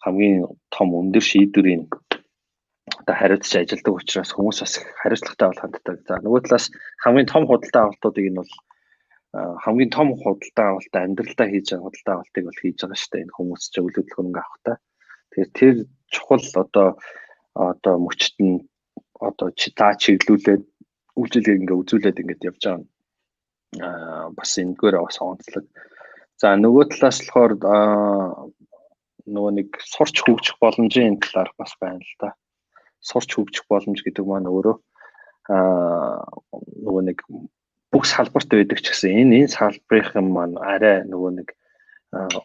хамгийн том өндөр шийдвэрийн одоо хариуцж ажилладаг учраас хүмүүс бас хариуцлагатай бол ханддаг. За нөгөө талаас хамгийн том худалдаа авалтуудыг нь бол хамгийн том худалдаа авалтаа амьдралдаа хийж байгаа худалдаа авалтыг бол хийж байгаа шүү дээ. Энэ хүмүүс ч үйл хөдлөх хөрөнгө авахтаа. Тэгэхээр тэр чухал одоо мөчт нь одоо чиглүүлээд үйлчлэгийг ингээ үзүүлээд ингээд явж байгаа. Бас энэгээр бас онцлог. За нөгөө талаас болохоор нөгөө нэг сурч хөгжих боломжийн талаар бас байна л да. Сурч хөгжих боломж гэдэг маань өөрөө нөгөө нэг бүх салбарт байдаг ч гэсэн энэ салбарын маань арай нөгөө нэг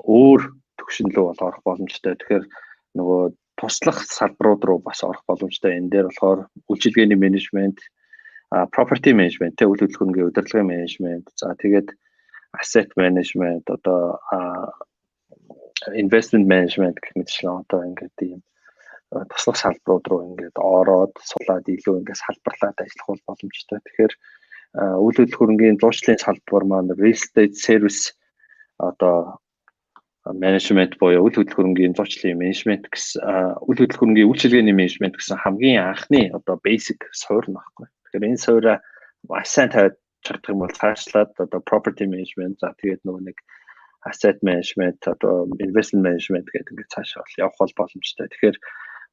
өөр төвшин рүү орох боломжтой. Тэгэхээр нөгөө туслах салбарууд руу бас орох боломжтой. Энэ дээр болохоор үйлчилгээний менежмент, property management, үйл хөдлөх хөрөнгөний удирдлагын менежмент, за тэгээд asset management, одоо investment management гэх мэтчлэн одоо ингээд ийм туслах салбарууд руу ингээд ороод сулаад илүү ингээд салбарлаад ажиллах боломжтой. Тэгэхээр үйл хөдлөх хөрөнгөний зуршлын салбар маань real estate service одоо менежмент буюу үйл хөдлөх хөрөнгөний зурчлалын менежмент гэсэн үйл хөдлөх хөрөнгөний үйлчилгээний менежмент гэсэн хамгийн анхны одоо basic суурь нь баггүй. Тэгэхээр энэ суурьа сайн тавиад чадах юм бол цаашлаад одоо property management, за тэгээд нөгөө нэг asset management, одоо investment management гэдэг ингээд цаашаа явах боломжтой. Тэгэхээр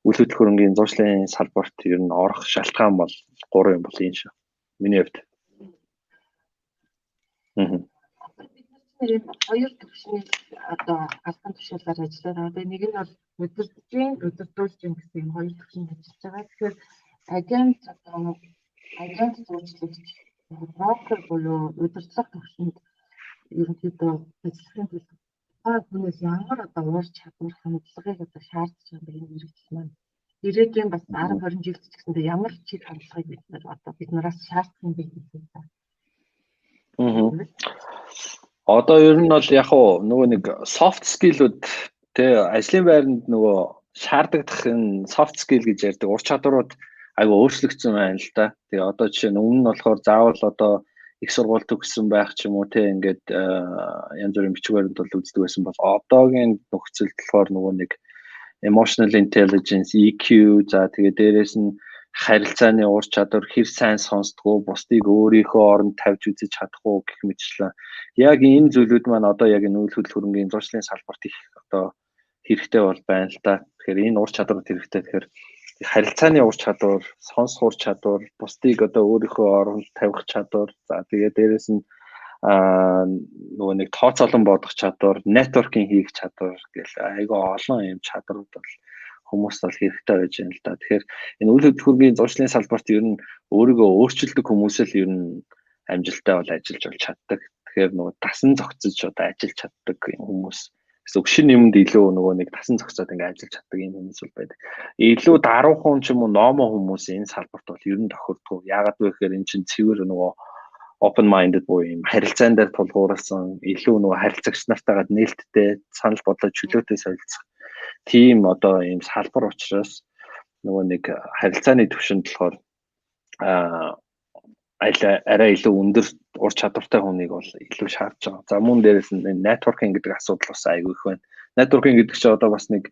үйл хөдлөх хөрөнгөний зуршлалын салбарт ер нь орох шалтгаан бол 3 юм бол энэ шүү. Миний хувьд.
Бид хоёр төвшний одоо албан тушаалаар ажиллаж байгаа. Нэг нь бол удирдуулж гэсэн юм хоёр төвшөнд ажиллаж байгаа. Тэгэхээр агент зурчлагч брокер буюу удирдлага төвшөнд ерөнхийдөө ажиллахын тулд хүнээс ямар одоо уур чадвар хандлагыг одоо шаардж байгаа энэ мэргэжил маань ирээдүйн бас 10-20 жилд ч гэсэндээ ямар чиг хандлагыг бид нараас шаардах юм бэ гэдэг юм.
Одоо ер нь бол яг нөгөө нэг soft skill-үүд тий ажлын байранд нөгөө шаардагдах энэ soft skill гэж ярьдаг ур чадварууд айгүй өөрчлөгдсөн байна л да. Тэгээ одоо жишээ нь өмнө нь болохоор заавал одоо их сургууль төгссөн байх ч юм уу тий ингээд янз бүрийн бичиг баримт бол үздэг байсан бол одоогийн нөхцөлд болохоор нөгөө нэг emotional intelligence, EQ, за тэгээ дээрэс нь харилцааны ур чадвар, хэр сайн сонсдгоо, бусдыг өөрийнхөө оронд тавьж үзэж чадах уу гэх мэтчлэн яг энэ зүйлүүд маань одоо яг энэ үйл хөдлөх хөрөнгөний зуршлын салбарт их одоо хэрэгтэй бол байна л да. Тэгэхээр энэ ур чадвар хэрэгтэй. Тэгэхээр харилцааны ур чадвар, сонсох ур чадвар, бусдыг одоо өөрийнхөө оронд тавих чадвар, за тэгээ дээрэс нь нөгөө нэг тооцоолон бодох чадвар, networking хийх чадвар гэл айгүй олон юм чадварууд бол хүмүүст бол хэрэгтэй байж байна л да. Тэгэхээр энэ үйл хөдлөх хөрөнгөний зуршлын салбарт ер нь өөрийгөө өөрчилдөг хүмүүс л ер нь амжилттай бол ажиллаж болж чаддаг. Тэгэхээр нөгөө тасан зохицож одоо ажиллаж чаддаг хүмүүс гэсэн үг шинэ юмд илүү нөгөө нэг тасан зохицоод ингээд ажиллаж чаддаг юм хүмүүс бол байдаг. Илүү даруухан ч юм уу номоо хүмүүс энэ салбарт бол ер нь тохирдгоо. Яагаад вэ гэхээр эн чинь цэвэр нөгөө open minded буюу юм харилцаан дээр тулгуурласан илүү нөгөө харилцагч нартайгаа нээлттэй санал бодлоо чөлөөтэй солилцох тийм одоо ийм салбар учраас нөгөө нэг харилцааны төвшөнд болохоор арай илүү өндөр ур чадвартай хүнийг бол илүү шаардж байгаа. За мөн дээрээс нь networking гэдэг асуудал бас айгүй их байна. Networking гэдэг чинь одоо бас нэг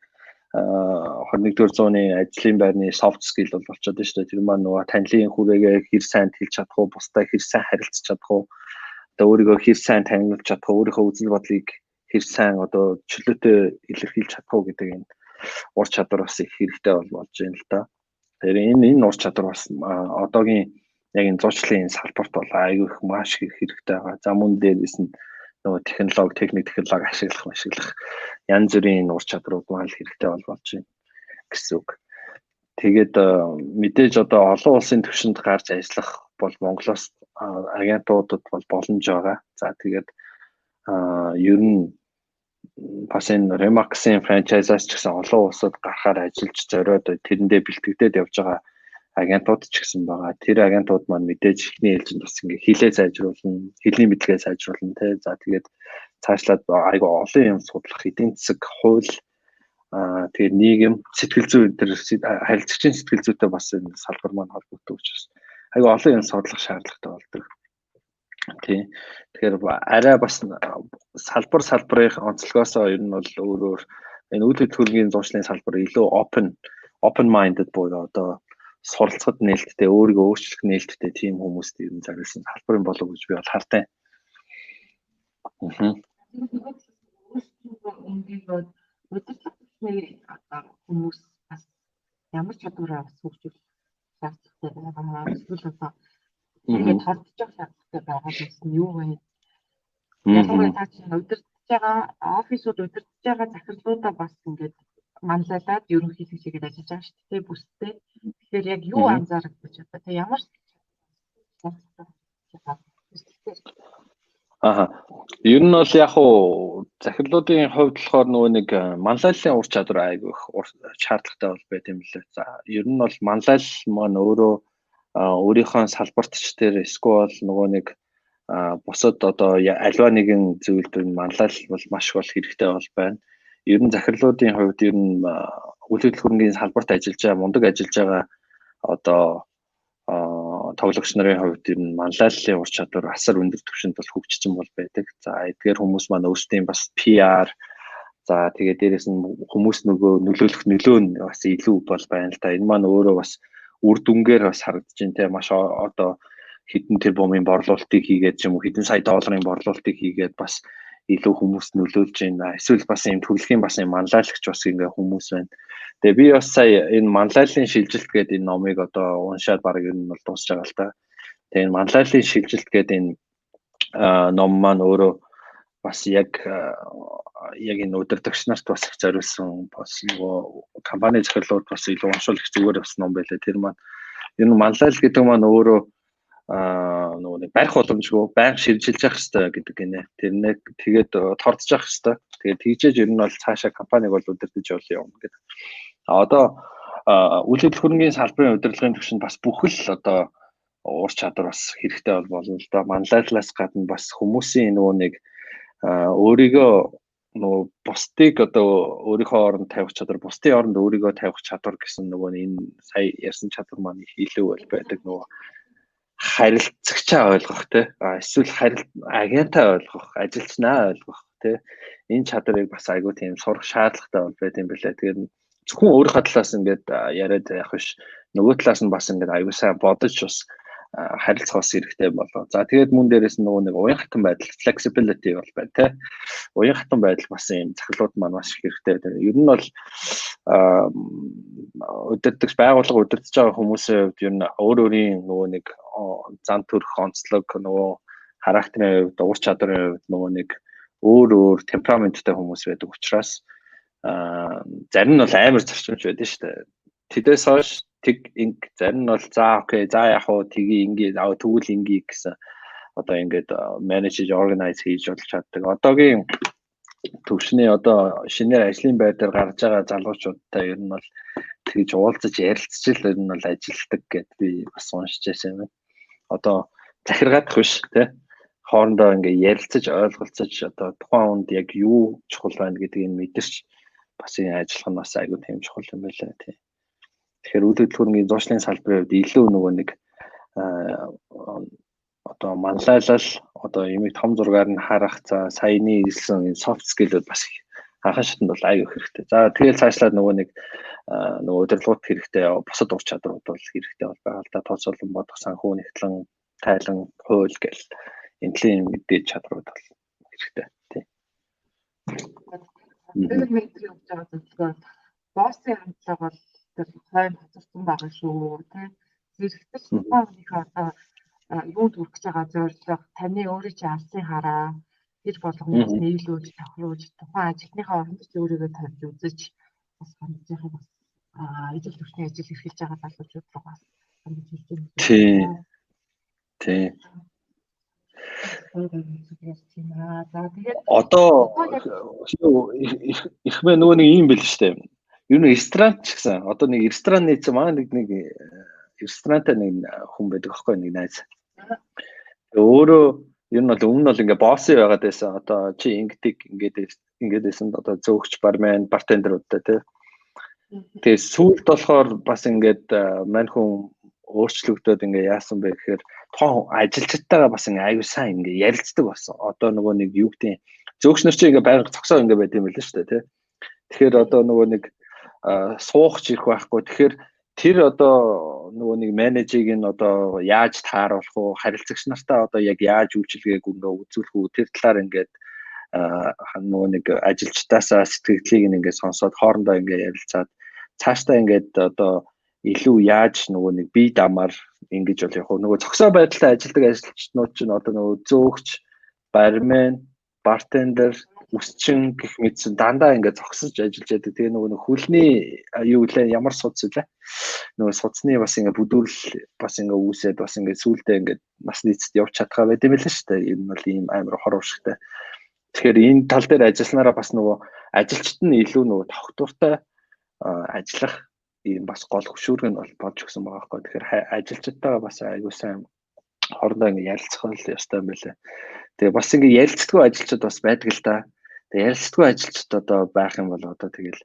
21-р зууны ажлын байрны soft skill бол болчиход байна шүү дээ. Тэр маань нөгөө танилын хүрээгээ хэр сайн хэлж чадах уу, бусдаа хэр сайн харилцаж чадах уу, одоо өөрийгөө хэр сайн таниулж чадах уу, өөрийнхөө үзэл бодлыг хэр сайн одоо чөлөөтэй илэрхийлж чадах уу гэдэг энэ ур чадвар бас их хэрэгтэй болж байна л да. Тэгэхээр энэ ур чадвар бас одоогийн яг энэ зуучлалын салбарт бол аюу их маш их хэрэгтэй байгаа. За мөн дээрээс нь нөгөө техник технологи ашиглах янз бүрийн ур чадрууд маань хэрэгтэй болж байна гэсэн үг. Тэгээд мэдээж одоо олон улсын түвшинд гарч ажиллах бол Монголоос агентуудад бол боломж байгаа. За тэгээд ер нь бас энэ Remax-ийн франчайзаас ч гэсэн олон улсад гарахаар ажиллаж зориод тэрэндээ бэлтгэгдээд явж байгаа агентууд ч гэсэн байгаа. Тэр агентууд маань мэдээж ихний ээлжинд бас ингээ хилээ сайжруулна, хэлний мэдлэгээ сайжруулна тий. За тэгээд цаашлаад айгу олон юм судлах, эдийн засаг, хууль, тэгээд нийгэм, сэтгэл зүй энэ харилцагчийн сэтгэл зүйтэй бас энэ салбар маань холбогддог учраас айгу олон юм судлах шаардлагатай болдог. Тий. Тэгэхээр арай бас салбарын онцлогоосоо ер нь бол өөрөөр энэ үйл хөдлөлийн зуршлын салбар илүү open minded буюу одоо суралцахад нээлттэй, өөрийгөө өөрчлөх нээлттэй тийм хүмүүст ер нь зориулсан салбарын болов гэж би бол хартай.
Хүмүүс бас ямар чадвараа бас хөгжүүлэх шаардлагатай байгаа. Эсвэл одоо тэгээд холдож байгаа шаардлагатай байгаа гэсэн юу вэ? Ялангуяа та чинь удирдах байгаа офисууд удирдах байгаа захирлуудаа бас ингээд манлайлаад ерөнхийлөгч хийгээд ажиллаж байгаа шүү дээ бүстэй. Тэгэхээр яг юу анзаарагдаж байна? Тэг ямар
Ер нь бол яг уу захирлуудын хувьд болохоор нөгөө нэг манлайллын ур чадвар айгүй их шаардлагатай бол байт юм лээ. За ер нь бол манлайл маань өөрөө өөрийнхөө салбарт ч тэр эсвэл нөгөө нэг бусад одоо альва нэгэн зүйлд манлайл бол маш их бол хэрэгтэй бол байна. Ер нь захирлуудын хувьд ер нь үйл хөдлөлийн салбарт ажиллаж байгаа, мундаг ажиллаж байгаа одоо тоглогч нарын хувьд ер нь манлайллын ур чадвар асар өндөр түвшинд бол хөгжиж бол байдаг. За эдгээр хүмүүс маань өөрсдийн бас PR, за тэгээд дээрэс нь хүмүүс нөгөө нөлөөлөх нөлөө нь бас илүү бол байна л да. Энэ маань өөрөө бас үр дүнгээр бас харагдаж байна те. Маш одоо хэдэн тэрбумын борлуулалтыг хийгээд ч юм уу хэдэн сая долларын борлуулалтыг хийгээд бас илүү хүмүүс нөлөөлж байна. Эсвэл бас юм төрөлхийн бас юм манлайлагч бас ингээ хүмүүс байна. Тэгээ би бас сая энэ манлайллын шилжилт гэдэг энэ номыг одоо уншаад баг ер нь бол дуусч байгаа л та. Тэгээ энэ манлайллын шилжилт гэдэг энэ ном маань өөрөө бас яг энэ удирдагч нарт бас их зориулсан бас нөгөө компани захирлууд бас илүү уншвал их зүгээр бас ном байлаа. Тэр маань ер нь манлайл гэдэг маань өөрөө нөгөө нэг барих боломжгүй байнга шилжилж явах хэрэгтэй гэдэг гинэ. Тэрнээ тэгээд тордож явах хэрэгтэй. Тэгээд тэгжээж ер нь бол цаашаа компаниг бол удирдах явуулъя юм гэдэг. Одоо үйл хөдлөлийн салбарын удирдлагын түвшинд бас бүхэл одоо ур чадвар бас хэрэгтэй болно л да. Манлайллаас гадна бас хүмүүсийн нөгөө нэг өөрийгөө нөгөө бусдыг одоо өөрийнхөө оронд тавих чадвар, бусдын оронд өөрийгөө тавих чадвар гэсэн нөгөө энэ сая ярьсан чадвар маань их илүү бол байдаг. Нөгөө харилцагчаа ойлгох те, эсвэл агентаа ойлгох, ажилчнаа ойлгох те. Энэ чадварыг бас айгүй тийм сурах шаардлагатай бол байт юм билээ. Тэгэхээр зөвхөн өөрийнхөө талаас ингээд яриад явах биш, нөгөө талаас нь бас ингээд айгүй сайн бодож бас харилцах бас хэрэгтэй болоо. За тэгээд мөн дээрээс нөгөө нэг уян хатан байдал, flexibility бол байна те. Уян хатан байдал бас юм захирлууд маань маш их хэрэгтэй. Ер нь бол удирдах байгууллага удирдах байгаа хүмүүсийн хувьд ер нь өөрийн нөгөө нэг зан төрх онцлог, нөгөө характерын хувьд, ур чадрын хувьд нөгөө нэг өөр темпераменттай хүмүүс байдаг учраас зарим нь бол амар зарчимч байдаг шүү дээ. Тэдээс хойш тэг инг зарим нь бол за окей, за яг уу тгий ингээд тэгвэл ингээ гэсэн одоо ингээд менежж органайз хийж болж чаддаг. Одоогийн төвшний одоо шинээр ажлын байдлаар гарч байгаа залуучуудтай ер нь бол тэгж уулзаж ярилцж л ер нь бол ажилтдаг гэд би бас уншиж байсан юм байна. Одоо захиргаадах биш тий. Хоорондоо ингээ ярилцаж ойлголцож одоо тухайн хүнд яг юу чухал байна гэдгийг мэдэрч бас энэ ажиллах нь бас айгүй тийм чухал юм байлаа тий. Тэгэхээр үйл хөдлөлийн зуршлын салбарын хувьд илүү нөгөө нэг одоо манлайлал одоо ямиг том зургаар нь харах, за саяны хэлсэн энэ soft skill-үүд бас анхан шатнд бол аяг хэрэгтэй. За тэгэл цаашлаад нөгөө нэг нөгөө удирдлагууд хэрэгтэй, бусад ур чадварууд бол хэрэгтэй бол байгаа л да. Тооцоолон бодох, санхүү нэгтлэн, тайлан, хууль гэл энэлийн мэдээж чадварууд бол хэрэгтэй.
Тэр ментри явж байгаа зөвлөгөө боссын хандлага бол тэр хойно хацсан байгаа шүү тий. Зэрэгтэл тухайн хүнийхээ одоо юунд хүрэх гэж байгаа зорилго таны өөрийн чинь алсын хараа гэж болгоноос нийлүүлж тохируулж тухайн ажилтныхаа орондоо ч өөрийгөө тавьж үзэж бас хандчихыг бас ижил төвчний ажил эрхэлж байгаа залуучууд руу бас хандж хэлж байна.
Тийм.
За тэгээд
Одоо их мэ нөгөө нэг юм бэл штэ. Юу нэг ресторан ч гэсэн одоо нэг ресторан нээсэн маань нэг ресторантай нэг хүн байдаг аахгүй нэг найз. Өөрөө ер нь бол өмнө бол ингээ босс байгаад байсан. Одоо чи ингээд байсан одоо зөөгч бармен бартендеруудтай тий. Тэгээ сүүлд болохоор бас ингээд мань хүн өөрчлөгдөд ингээ яасан бэ гэхээр тухайн ажилчдтайгаа бас ингээ аюу сайн ингээ ярилцдаг болсон. Одоо нөгөө нэг юу гэдэг зөөгч нар чи ингээ байнга цогцоо ингээ байд юм байл шүү дээ тий. Тэгэхээр одоо нөгөө нэг суух ч ирэх байхгүй. Тэгэхээр тэр одоо нөгөө нэг менежийг нь одоо яаж тааруулах уу, харилцагч нартай одоо яг яаж үйлчилгээг ингээ үзүүлэх үү, тэр талаар ингээд нөгөө нэг ажилчдаасаа сэтгэлдлийг ингээ сонсоод хоорондоо ингээ ярилцаад цаашдаа ингээд одоо илүү яаж нөгөө нэг бие дамаар ингэж бол яг нөгөө цогцоо байдалтай ажилдаг ажилчнууд ч одоо нөгөө зөөгч, бармен, бартендер, үсчин гэх мэтсэн дандаа ингээд зогсож ажиллаж байдаг. Тэгээ нөгөө хөлний юу лээ ямар судс үлээ. Нөгөө судсны бас ингээд бүдүүрл бас ингээд үүсээд бас ингээд сүулдэ ингээд нас нийцэд явж чадхаа байт юм л шүү дээ. Энэ бол ийм амар хор уршигтай. Тэгэхээр энэ тал дээр ажилласнараа бас нөгөө ажилчид нь илүү нөгөө тогтвортой ажиллах ийм бас гол хөшүүрэг нь болж өгсөн байгаа байхгүй. Тэгэхээр ажилчдтайгаа бас аягүй сайн хоорондоо ингээд ярилцах л ёстой юм байлаа. Тэгээ бас ингээд ярилцдаггүй ажилчид бас байдаг л да. Тэгээ ярилцдаггүй ажилчид одоо байх юм бол одоо тэгэл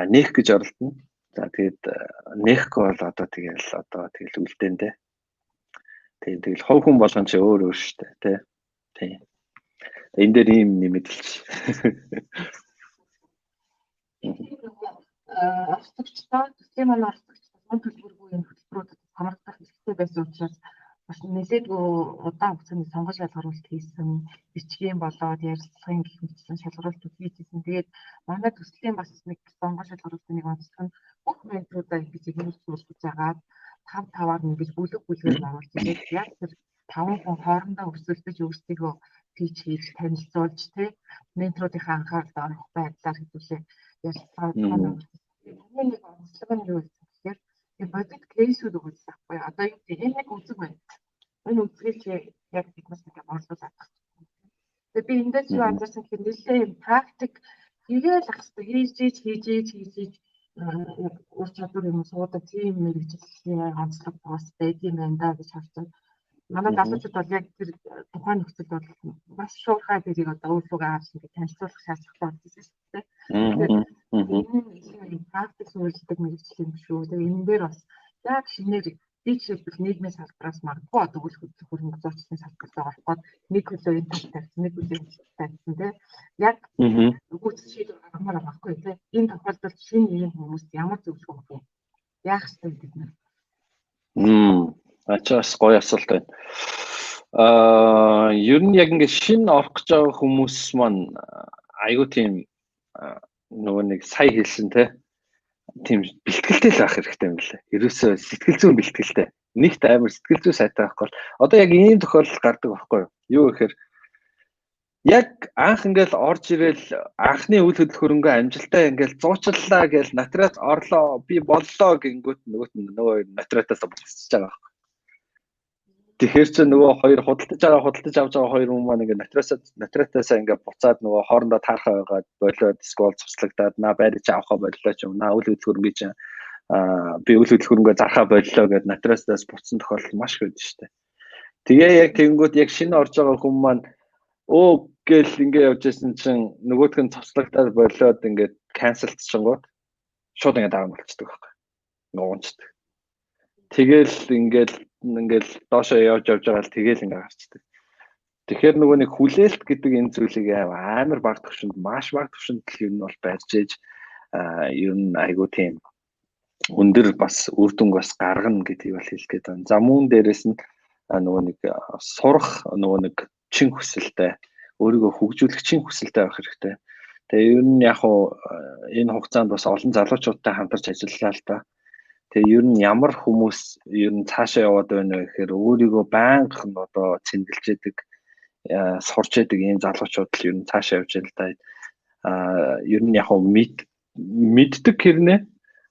нээх гэж оролдоно. За тэгээд нэхгүй бол одоо тэгэл үлдээндээ. Тэгэл хов хүн болгон ч өөр шүү дээ тий. Энэ дээр ийм нэмэлтэлж.
Австраличтай төслийн манай австраличтай мөн төлбөргүй юм хөтөлбөрүүдэд хамрагдах хэрэгтэй байсан учраас бас нэлээдгүй удаан хугацааны сонгол шалгаруулалт хийсэн, бичгийн болоод ярилцлагын гэх мэтсэн шалгаруулалтууд хийжсэн. Тэгээд манай төслийн бас нэг сонгол шалгаруулалтын нэг онцлог нь бүх менторудаа ингэж ингэж суулгаж агаад 5-5-аар ингэж бүлгээр оруулж ирээд яг тэр 5 хүн хоорондоо өрсөлдөж өөрсдийгөө пич хийж танилцуулж тий менторуудынхаа анхааралд орох байдлаар хэвлээ ярилцлага тооноо. Энэ нэг онцлог нь юу вэ гэхээр энэ бодит кейсүүд өгүүлсэн байхгүй. Одоо энэ нэг үзэг байна. Энэ үзгийг яг биднээс нэг орлуулад авах. Тэгээ би эндээс юу анзаарсан гэхээр нэлээ юм практик хийгээл ах хэрэгтэй хийж ур чадвар юм суудаг тийм мэрэгжлийн онцлог бас байдсан байна да гэж харсан. Манай залуучууд бол яг тэр тухайн нөхцөлд бол маш шуурхай тэрийг одоо өөрсдөө авсан гэж танилцуулах шаардлагатай болсон шүү дээ. Энэ практик үйлддэг мэрэгжлийн юм шүү. Тэгээ энэ дээр бас яг шинээр би жишээлбэл нийгмийн салбараас магадгүй одоо үйл хөдлөх хөрөнгө зоочны салбарт ороход нэг хөлөө энэ тал тавьсан, нэг хөлөө энэ тал тавьсан тийм яг өгөөц шийдвэр гаргамаар байхгүй тийм энэ тохиолдолд шинэ ийм хүмүүс ямар зөвлөгөө өгөх юм яах ёстой гэдэг нь.
Ачаас гоё асуулт байна. Ер нь яг ингэ шинэ орох гэж байгаа хүмүүс маань айгуу тийм нөгөө нэг сая хэлсэн тийм бэлтгэлтэй л байх хэрэгтэй юм лээ. Ерөөсөө сэтгэл зүйн бэлтгэлтэй. Нэгт амар сэтгэл зүй сайтай байхгүй бол одоо яг ийм тохиолдол гардаг байхгүй юу? Юу гэхээр яг анх ингээл орж ирэл анхны үйл хөдлөх хөрөнгө амжилтаа ингээл зуучлалаа гээл натраас орлоо би боллоо гингүүт нөгөө натратаас буцчихж байгаа байхгүй. Тэгэхээр ч нөгөө хоёр худалдаж авч байгаа хоёр хүн маань ингээ натратаасаа ингээ буцаад нөгөө хоорондоо таархаа байгаад болоод скол цуслагдаад байрч авахаа боллоо ч юм үйл хөдлөх хөрөнгө чинь би үйл хөдлөх хөрөнгө зархаа боллоо гэд натратаас буцсан тохиолдол маш их байдаг шүү дээ. Тэгээ яг тэгэнгүүт яг шинэ орж байгаа хүн маань гэл ингээ явж байсан чинь нөгөөх нь цуслагдаад болоод ингээ канселчсангууд шууд ингээ даан болчихдог байхгүй. Нуунчдаг. Тэгэл ингээл доошоо явж байгаа л тэгэл ингээ гарчдаг. Тэгэхээр нөгөө нэг хүлээлт гэдэг энэ зүйлийг амар баг төвшөнд маш баг төвшөнд ер нь бол барьж ээж ер нь айгуу тийм өндөр бас үр дүнг бас гаргана гэдгийг бол хэлгээд байна. За мөн дээрэс нь нөгөө нэг сурах нөгөө нэг чин хүсэлтэй өөрийгөө хөгжүүлэх чин хүсэлтэй байх хэрэгтэй. Тэгээ ер нь яг хуу энэ хугацаанд бас олон залуучуудтай хамтарч ажиллалаа л да. Тэгээ ер нь ямар хүмүүс ер нь цаашаа яваад байна вэ гэхээр өөрийгөө байнга одоо цэнгэлж яадаг, сурч яадаг ийм залуучууд л ер нь цаашаа явж байна л да. Ер нь яг хуу мэддэг хэрнээ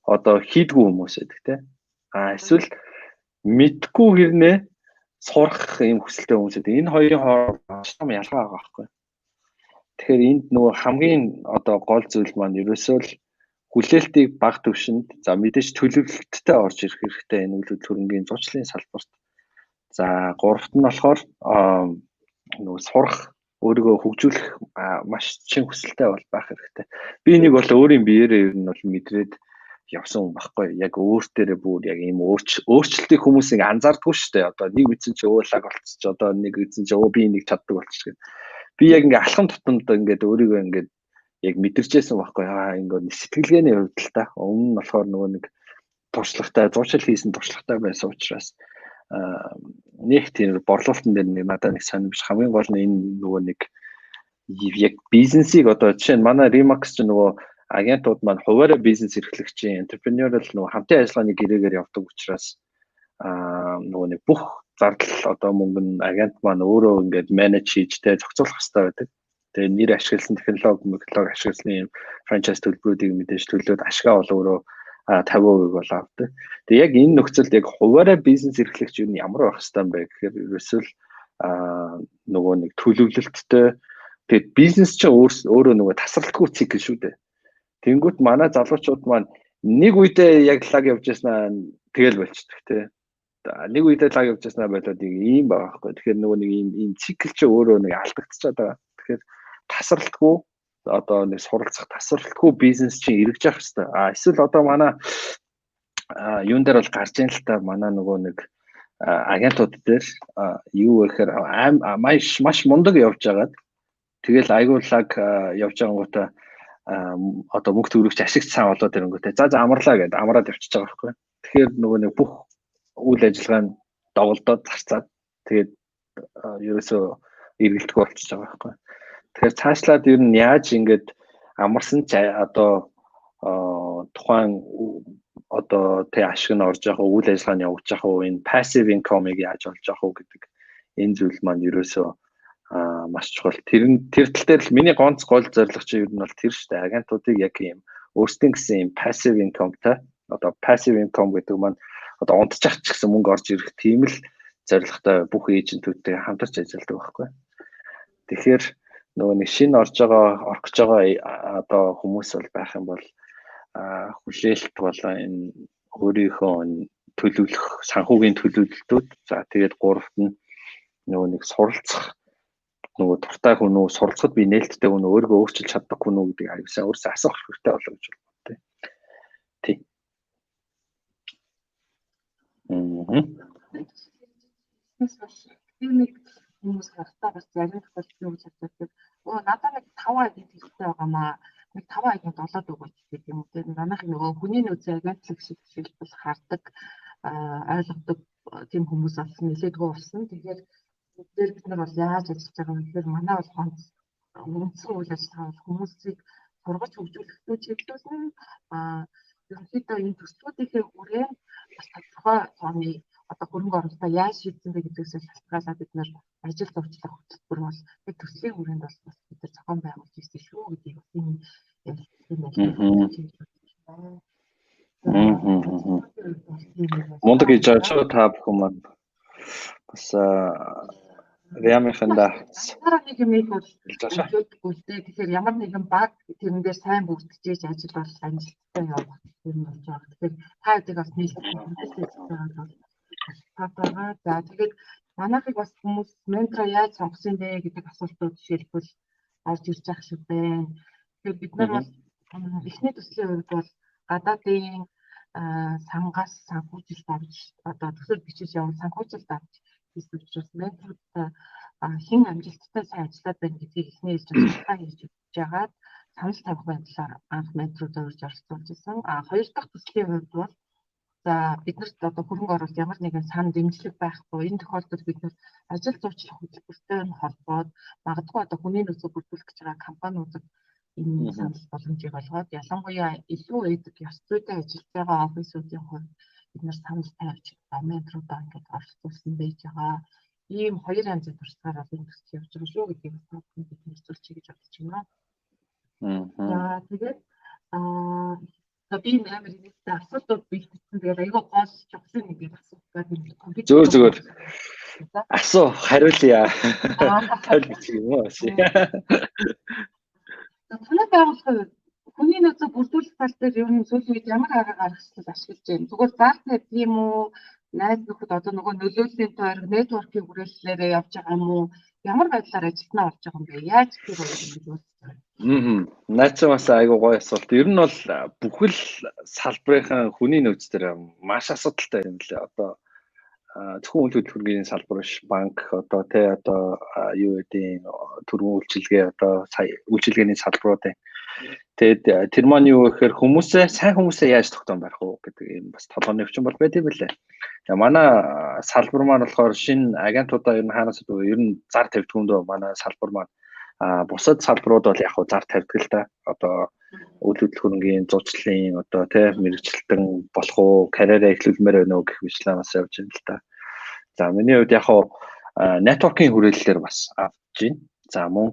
одоо хийдгүү хүмүүс байдаг те. Эсвэл мэдгүй хэрнээ сурах ийм хүсэлтэй хүмүүс байдаг. Энэ хоёрын хооронд маш том ялгаа байгаа байхгүй. Тэгэхээр энд нөгөө хамгийн одоо гол зүйл маань ерөөсөө л хүлээлтийг бага түвшинд за мэдээж төлөвлөлттэй орж ирэх хэрэгтэй энэ үйл хөдлөлтийн зурчлалын салбарт. За гуравт нь болохоор нөгөө сурах, өөрийгөө хөгжүүлэх маш чин хүсэлтэй бол байх хэрэгтэй. Би энийг бол өөрийн биеэрээ ер нь бол мэдрээд явсан хүн байхгүй. Яг өөртөө бүр яг ийм өөрчлөлтийг хүмүүс ингэ анзаардгүй шүү дээ. Одоо нэг үтсэн чи уулаг болчих. Одоо нэг үтсэн чи би энийг чаддаг болчих. Би яг ингээ алхам тутамд ингээд өөрийгөө ингээд яг мэдэрчээсэн байхгүй. Ингээд сэтгэлгээний хувьд л та. Өмнө нь болохоор нөгөө нэг туршлагатай, зуршил хийсэн туршлагатай байсан учраас нэг тийм борлуулалтын дээр нэг надад нэг сонирхож хамгийн гол нь энэ нөгөө нэг яг бизнесийг одоо жишээ нь манай Remax ч нөгөө агентууд маань хуваараа бизнес эрхлэгчийн entrepreneurial нөгөө хамтын ажиллагааны гэрээгээр явдаг учраас нөгөө нэг бүх зардал одоо мөнгө нь агент маань өөрөө ингээд менеж хийж тэ зохицуулах хэрэгтэй байдаг. Тэгээ нэр ашигласан технологи ашигласны франчайз төлбөрүүдийг мэдээж төлөөд ашгаа бол өөрөө 50% бол авдаг. Тэгээ яг энэ нөхцөлд яг хуваараа бизнес эрхлэгч юу ямар байх хэвээр бэ гэхээр ерөөсөө л нөгөө нэг төлөвлөлттэй тэгээд бизнес ч өөрөө нөгөө тасралтгүй цикл шүү дээ. Тэнгүүт манай залуучууд маань нэг үедээ яг лаг явж яснаа тэгэл болчихдог тий. Нэг үедээ лаг явж яснаа болоод ийм байгаа байхгүй. Тэгэхээр нөгөө нэг ийм цикл ч өөрөө нэг алдагдчихад байгаа. Тэгэхээр тасралтгүй одоо нэг суралцах тасралтгүй бизнес чинь эргэж явах хэрэгтэй. Эсвэл одоо манай юун дээр бол гарч ийн л та манай нөгөө нэг агентууд дээр юу гэхээр маш мундаг явж байгаад тэгэл айгууллаг явж байгаагуудаа одоо мөнгө төгрөгч ашигт сан болоод ирэнгүүтээ за амарлаа гэдээ амраад явчихж байгаа байхгүй. Тэгэхээр нөгөө нэг бүх үйл ажиллагаа нь доголдоод зарцаад тэгээд ерөөсөө эргэлтгүй болчихж байгаа байхгүй. Тэгэхээр цаашлаад ер нь яаж ингэж амарсан ч одоо тухайн одоо тэ ашиг нь орж явах үйл ажиллагааны явуулж явах энэ passive income-ыг яаж олж авах уу гэдэг энэ зүйл маань ерөөсөө маш чухал. Тэр тал дээр л миний гол зорилго чинь ер нь бол тэр шүү дээ. Агентуудыг яг ийм өөрсдийн гэсэн ийм passive income-тай одоо passive income гэдэг маань одоо унтчих ч гэсэн мөнгө орж ирэх тийм л зорилготой бүх эйжентүүдтэй хамтарч ажилладаг байхгүй. Тэгэхээр нөгөө нэг шинэ орж байгаа одоо хүмүүс бол байх юм бол хүлээлт болоо энэ өөрийнхөө төлөвлөх санхүүгийн төлөвлөлтүүд за тэгээд гуравт нь нөгөө нэг суралцах нөгөө туртай хүн үү суралцахад би нээлттэй хүн өөрийгөө өөрчилж чаддаг хүн үү гэдэг аюулсаа өөрсдөө асуух хэрэгтэй болоо гэж байна. Тий.
Нэг хүмүүс харахтаа бас зарим тохиолдолд юу гэж хэлдэг. Надад нэг 5 агент хэрэгтэй байгаамаа. Нэг 5 агент олоод өгөөч гэх юм уу. Тэгээд манайх нөгөө хүний нөөцийн агентлаг шиг жишээлбэл хардаг ойлгодог тийм хүмүүс болсон нэлээдгүй болсон. Тэгэхээр бид нар бол яаж ажиллаж байгаа вэ гэхээр манай бол үндсэн үйл ажиллагаа бол хүмүүсийг сургаж хөгжүүлэхдээ чиглүүлсэн ерөнхийдөө энэ төслүүдийнхээ хүрээнд бас тодорхой тооны одоо хөрөнгө оруулалтаа яаж шийдсэн бэ гэдгээс шалтгаалаад бид нар ажил зурчлах хөтөлбөр бол бид төслийн хүрээнд бас бид нар зохион байгуулж ирсэн шүү гэдгийг энэ
мундаг гэж очоо та бүхэн маань бас Рямихэнда
нэг юм их бол үлдээ. Тэгэхээр ямар нэгэн баг тэрэн дээр сайн бүрдчихэж ажил бол амжилттай явах юм болж байгаа. Тэгэхээр та хэдийг бас нийлүүлж байгаа бол татвараа. За тэгээд манайхыг бас хүмүүс ментора яаж сонгосон бэ гэдэг асуултууд жишээлбэл орж ирж байгаа шүү дээ. Тэгэхээр бид нар бол эхний төслийн хувьд бол гадаадын сангаас санхүүжилт авч одоо төсөл бичиж явсан санхүүжилт авч хийсэн учраас менторуудтай хэн амжилттай сайн ажиллаад байна гэдгийг эхний хэлж судалгаа хийж өгч байгаад санал тавих байдлаар анх менторуудаа урьж оролцуулж байсан. Хоёр дахь төслийн хувьд бол за биднэрт одоо хөрөнгө оруулалт ямар нэгэн сан дэмжлэг байхгүй. Энэ тохиолдолд бид нар ажил зурчлах хөтөлбөртэй холбоод магадгүй одоо хүний нөөцөө бүрдүүлэх гэж байгаа компаниудад энэ санал боломжийг олгоод ялангуяа илүү эдэг ёс зүйтэй ажиллаж байгаа офисуудын хувьд бид нар санал тавьж менторудаа ингээд оролцуулсан байж байгаа. Ийм хоёр янзын туршлагаар олон төсөл явж байгаа шүү гэдгийг бас бид хэлцүүлчихье гэж бодож байна. За тэгээд би амар нэгтэй асуултууд бэлтгэсэн. Тэгээд айгүй гол чухлын нэг асуултаар компьютер
Зүгээр асуу хариулъя. Хариулж юм уу?
Танай байгууллага хүний нөөцөө бүрдүүлэх тал дээр ер нь сүүлийн үед ямар арга гаргацлал ашиглаж байна? Зүгээр зар тавь тийм үү? Найз нөхөд одоо нөгөө нөлөөллийн тойрог нэтворкийн хүрээллээрээ явж байгаа юм уу? Ямар байдлаар ажилтнаа орж байгаа юм бэ? Яаж тэр үйлдэл үүсэж байгаа?
Найцаас айгуу гоё асуулт. Ер нь бол бүхэл салбарын хүний нөөц дээр маш асуудалтай юм лээ. Одоо зөвхөн үйл хөдлөлгөөний салбар биш, банк одоо юу гэдэг төрийн үйлчилгээ одоо сая үйлчилгээний салбаруудын. Тэгээд тэр маань юу гэхээр сайн хүмүүсээ яаж тогтоон барих уу гэдэг юм бас толгойн өвчин бол байт юм лээ. Тэгээ манай салбар маань болохоор шинэ агентуудаа ер нь хаанаас ер нь зар тавьдгүндөө манай салбар маань бусад салбарууд бол яг зар тавьдаг л да. Одоо үйл хөдлөлгөөний зуучлалын одоо мэрэгчлэлтэн болох уу, карьераа эхлүүлмээр байна уу гэх мэтлээс явж байна л да. За миний хувьд яг networking хүрээллээр бас авч байна. За мөн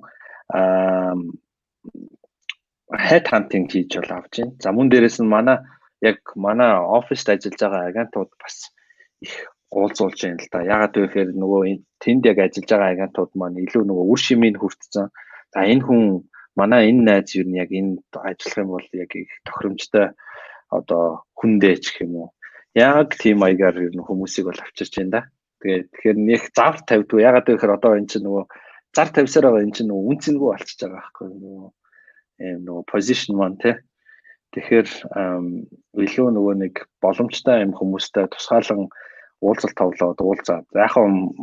head hunting хийж бол авч байна. За мөн дээрэс нь манай оффист ажиллаж байгаа агентууд бас их уулзуулж байна л да. Ягаад гэвэл нөгөө тэнд яг ажиллаж байгаа агентууд маань илүү нөгөө үр шимийг хүртсэн. За энэ хүн манай энэ найз юу нэг яг энд ажиллах юм бол яг их тохиромжтой одоо хүндээч гэх юм уу. Яг тийм маягаар ер нь хүмүүсийг бол авчирч байна да. Тэгэхээр нэг зар тавьдгүй. Ягаад гэвэл одоо энэ чинь нөгөө зар тавьсаар байгаа энэ чинь нөгөө үнцэнгүй болчихж байгаа байхгүй нөгөө position маань тий. Тэгэхээр илүү нөгөө нэг боломжтой юм хүмүүстэй тусгаалan уулзалт тавлаад уулзаад. Яг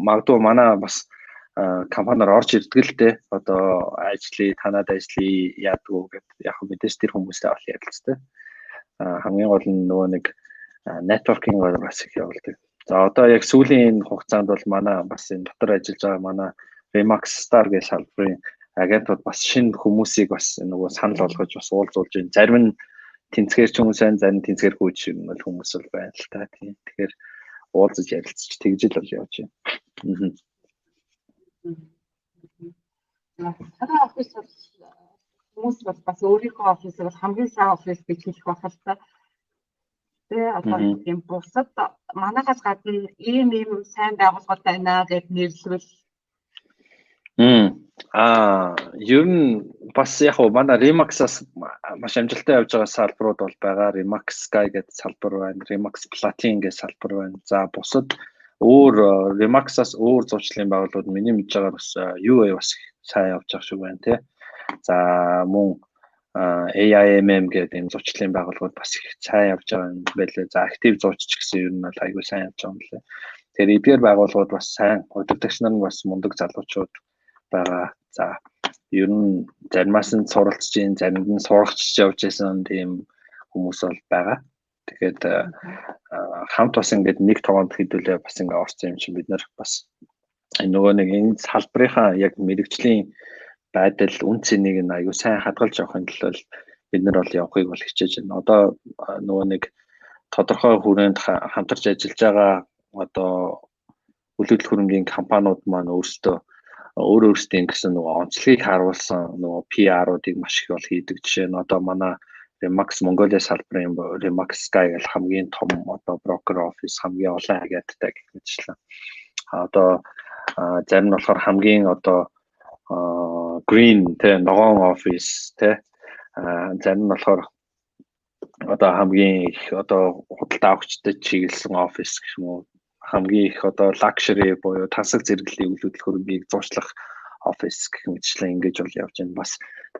магадгүй манай бас компаниар орж ирдэг л дээ. Одоо танад ажлыг яадгүй гэдэг яг мэдээж тэр хүмүүстэй бол ярилцдаг. Хамгийн гол нь нөгөө нэг networking бас их явуулдаг. За одоо яг сүүлийн хугацаанд бол манай бас энэ дотор ажиллаж байгаа манай Remax Star гэх салбарын агентууд бас шинэ хүмүүсийг бас нөгөө санал болгож бас уулзуулж байна. Зарим нь тэнцгэрч хүмүүс байна, зарим нь тэнцгэргүй бол хүмүүс бол байна л та. Тэгэхээр уулзаж ярилцж тэгжэл бол явж байна.
Манай офис бол хүмүүс бол бас өөрийнхөө офис бол хамгийн сайн офис гэж хэлэх байх л та. Тэгээ одоо юм бусад манайхаас гадна ийм сайн байгууллагууд байна гэж нэрлэвэл
ер нь бас яг манай Remax-аас маш амжилттай явж байгаа салбарууд бол байгаа. Remax Sky гэдэг салбар байна, Remax Platin гэдэг салбар байна. За бусад өөр Remax-аас өөр зуучлалын байгууллагууд миний мэдж байгаагаар бас UA бас сайн явж байгаа шүү байна тий. За мөн AIMM гэдэг юм зуучлалын байгууллагууд бас их сайн явж байгаа юм байлээ. За актив зуучч гэсэн ер нь бол айгүй сайн явж байгаа юм лээ. Тэгэхээр эдгээр байгууллагууд бас сайн, удирдагч нар нь бас мундаг залуучууд байгаа. За ер нь заримаас нь суралцж ийн, заримд нь сурагчж явж байсан тийм хүмүүс бол байгаа. Тэгэхээр хамт бас ингээд нэг тогоонд хэдүүлээ бас ингээд орсон юм чинь бид нар бас нөгөө нэг энэ салбарынхаа яг мэрэгжлийн байдал үн цэнийг нь аюу сайн хадгалж явахын тулд бид нар бол явахыг бол хичээж байна. Одоо нөгөө нэг тодорхой хүрээнд хамтарч ажиллаж байгаа одоо үйл хөдлөлийн компаниуд маань өөрсдөө өөрсдийн гэсэн нөгөө онцлогийг харуулсан нөгөө PR-уудыг маш их бол хийдэг. Жишээ нь одоо манай Remax Mongolia салбарын Remax Sky гэх хамгийн том одоо брокер офис хамгийн олон агенттай гэх мэтлээ. Одоо зарим нь болохоор хамгийн одоо green тэ ногоон офис тэ зарим нь болохоор одоо хамгийн их одоо худалдаа авахчдад чиглэсэн офис гэх юм уу, хамгийн их одоо luxury буюу тансаг зэрэглэлийн үйл хөдлөлтийг зуршлах офис гэх мэтчлэн ингэж бол явж байна. Бас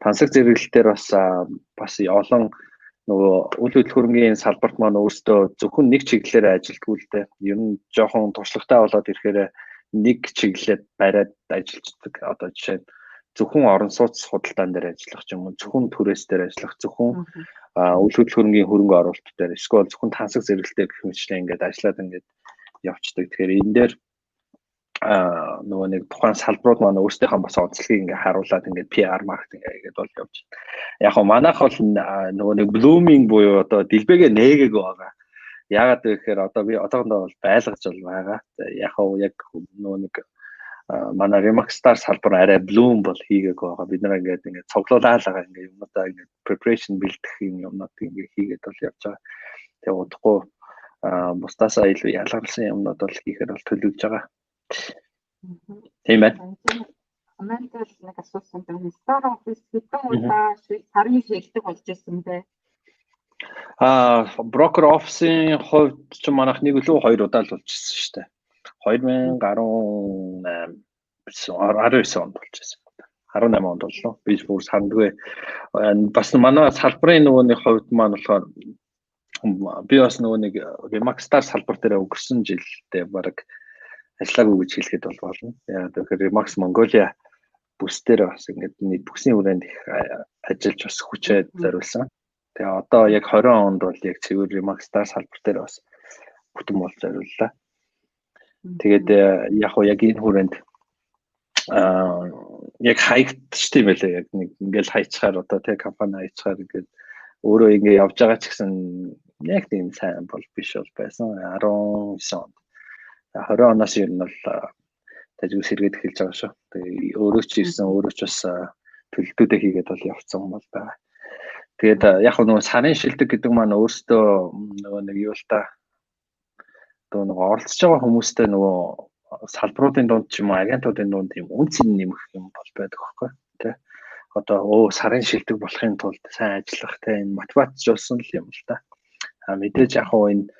тансаг зэрэглэлтээр бас олон нөгөө үйл хөдлөлийн салбарт маань өөрсдөө зөвхөн нэг чиглэлээр ажилтгүй л дээ. Ер нь жоохон туршлагатай болоод ирэхээр нэг чиглэлээр бариад ажилладаг. Одоо жишээ нь зөвхөн орон сууц худалдаан дээр ажиллах ч юм уу, зөвхөн түрээс дээр ажиллах, зөвхөн үйл хөдлөлийн хөрөнгө оруулалт дээр, эсвэл зөвхөн тансаг зэрэглэлтэй гэх мэтлэн ингээд ажиллаад ингээд явцдаг. Тэгэхээр энэ дээр нөгөө нэг тухайн салбарууд маань өөрсдийнхөө бас онцлогийг ингээ харуулад ингээ PR маркетинг хийгээд бол явж байна. Яг нь манайх бол нөгөө нэг blooming буюу одоо дэлбэгээ нээгээг байгаа. Яагаад вэ гэхээр одоо би одоохондоо бол байлгаж бол байгаа. Яг нөгөө нэг манай Remax-аар салбар арай bloom бол хийгээг байгаа. Бид нар ингээд цуглуулаад байгаа ингээ юмудаа ингээ preparation бэлдэх юмнууд ингээ хийгээд бол явж байгаа. Тэгээ удахгүй бусдаасаа илүү ялгарсан юмнууд бол хийхээр бол төлөвлөж байгаа. Тийм байна.
Комментээр нэг асуусан байна. Star Office хэдэн удаа сарын шилдэг болж ирсэн бэ?
Broker office-ийн хувьд ч манайх нэг лөө 2 удаа л болчихсон шүү дээ. 2018 19 онд болчихсон. 18 онд боллоо. Би бүр сандгүй. Бас манай салбарын нөгөө нэг хувьд маань болохоор би бас нөгөө нэг Remax-аар салбар дээр өнгөрсөн жилдээ баг ажиллаагүй гэж хэлэхэд бол болно. Яг тэгэхээр Remax Mongolia бүс дээр бас ингээд бүсийн хүрээнд их ажиллаж бас хүчээ зориулсан. Тэгээ одоо яг 20 онд бол яг цэвэр Remax-аар салбар дээр бас бүтэн болж зориуллаа. Тэгээд яг энэ хүрээнд яг хаягдчих тийм байлаа. Яг нэг ингээл хайчаар одоо тэг компани хайчаар ингээд өөрөө ингээд явж байгаа ч гэсэн яг тийм сайн бол биш бол байсан. 19 онд 20 оноос ер нь бол тажиг сэргээд эхэлж байгаа шүү. Тэгээ өөрөө ч ирсэн, өөрөө ч бас төлөвлөлтүүдээ хийгээд бол явцсан бол байгаа. Тэгээд яг нөгөө сарын шилдэг гэдэг маань өөртөө нөгөө нэг юу л та нөгөө оролцож байгаа хүмүүстэй нөгөө салбаруудын дунд ч юм уу агентуудын дунд юм үнц нэмэх юм бол байдаг байхгүй тий. Одоо сарын шилдэг болохын тулд сайн ажиллах тий энэ мотивацжуулсан л юм л та. Мэдээж яг энэ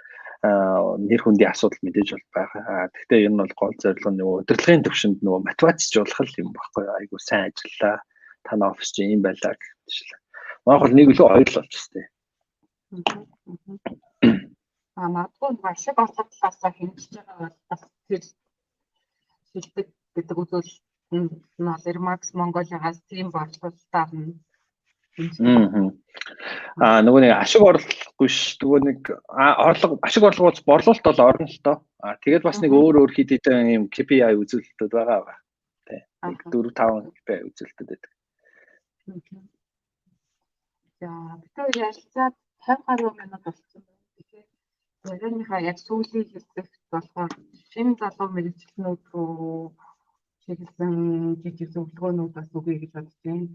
нэр хүндийн асуудал мэдээж бол байгаа. Гэхдээ ер нь бол гол зорилго нь нөгөө удирдлагын төвшөнд нөгөө мотивацжуулах юм байхгүй айгу сайн ажиллаа. Таны офис чинь юм байлаа гэж. Манайх бол нэг лөө 2 л болчихсон.
Магадгүй ашиг орлого талаасаа хэмжиж байгаа бол бас тэр шилдэг гэдэг үзүүлэлт нь Remax Mongolia-гаас тийм бодлоготой нь.
Нөгөө нэг ашиг орлогогүй ш. Нөгөө нэг ашиг орлогоос борлуулалт бол орно л доо. Тэгээд бас нэг өөр хэд хэдэн юм KPI үзүүлэлтүүд байгаа. Тий. 4-5 KPI үзүүлэлтүүд байдаг.
За, бид ярилцаад 50 гаруй минут болсон байна. Тэгэхээр ярианыхаа яг сүүлийн хэсэгт болохоор шинэ залуу мэргэжилтнүүд рүү чиглэсэн жижиг зөвлөгөөнүүд бас өгье гэж бодож байна.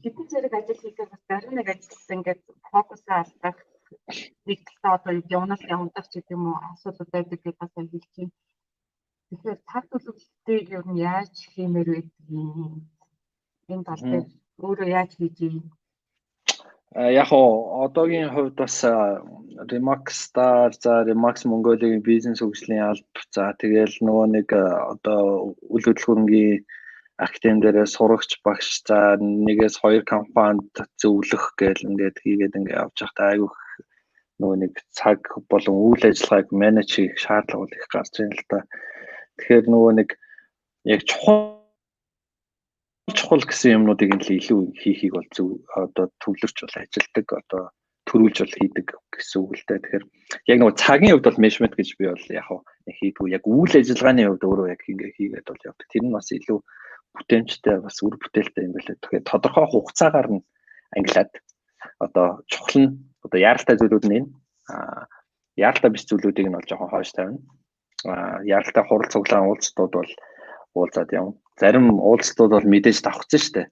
Хэдэн зэрэг ажил хийхээр бас зарим нэг ажил ингээд фокусаа алдах нэг талаа одоо явнаас явдаг ч гэдэг юм уу асуудал байдаг гэж бас хэлж байна. Тэгэхээр цаг төлөвлөлтийг ер нь яаж хиймээр байдаг юм? Энэ тал дээр өөрөө яаж хийж юм?
Яг одоогийн хувьд бас Remax-аар за Remax Mongolia-гийн бизнес хөгжлийн алба за тэгэл нөгөө нэг одоо үйл хөдлөлгөөрөнгийн академи дээр сурагч багш за нэгээс 2 компанид зөвлөх гээл ингээд хийгээд ингээд явж байхдаа айгүй нөгөө нэг цаг болон үйл ажиллагааг менеж хийх шаардлага их гарч байна л да. Тэгэхээр нөгөө нэг яг чухал гэсэн юмнуудыг илүү хийхийг бол зөв одоо төвлөрч бол ажилдаг одоо төрүүлж бол хийдэг гэсэн үг л дээ. Тэгэхээр яг нөгөө цагийн хувьд бол менежмент гэж би бол яг хийдгүү яг үйл ажиллагааны хувьд өөрөө яг ингээ хийгээд бол явдаг. Тэр нь бас илүү бүтээмжтэй бас үр бүтээлтэй юм байлаа. Тэгэхээр тодорхой хугацаагаар нь ангилаад одоо чухал нь одоо яаралтай зүйлүүд нь энэ яаралтай биш зүйлүүдийг нь бол жоохон хойш тавина. Яаралтай хурал цуглаан уулзтууд бол уулзаад явна. Зарим уулзтууд бол мэдээж давхцсан шүү дээ.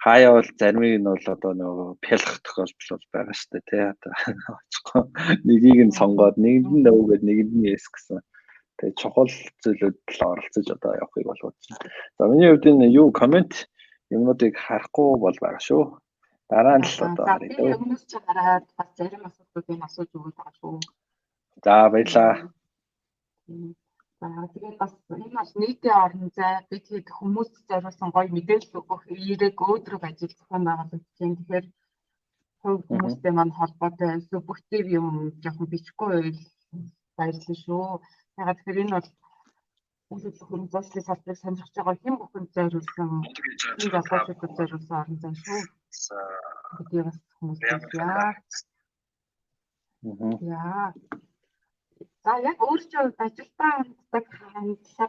Хаяа бол заримыг нь бол одоо нөгөө пялах тохиолдол байгаа шүү дээ тий. Одоо очихгүй нэгийг нь сонгоод нэгэнд нь өвгөөд нэгэнд нь yes гэсэн. Тэгээ чухал зүйлүүд л оролцож одоо явахыг бол бодож байна. За миний хувьд энэ юу коммент юмнуудыг харахгүй бол байгаа шүү. Дараа нь л одоо
харъя. Би өмнөөс ч хараад бас зарим асуудлуудыг асууж өгöd байгаа шүү.
За баярлаа.
Тэгээд бас энэ бол нийтийн орон зай бид хэд хүмүүст зориулсан гоё мэдээлэл өгөх эерэг өөдрөг ажил зохион байгуулагдаж байна. Тэгэхээр хувь хүмүүстэй маань холбоотой субъектив юм жоохон бичихгүй баярлалаа шүү. Ягаад тэгэхээр энэ бол үйл хөдлөлийн зочлын салбарыг сонирхож байгаа хэн бүхэнд зориулсан энэ залуучуудад зориулсан орон зай шүү. Тэгээд бас хүмүүс яа. За яг өөрчлөлт ажилтаа ханддаг хандлага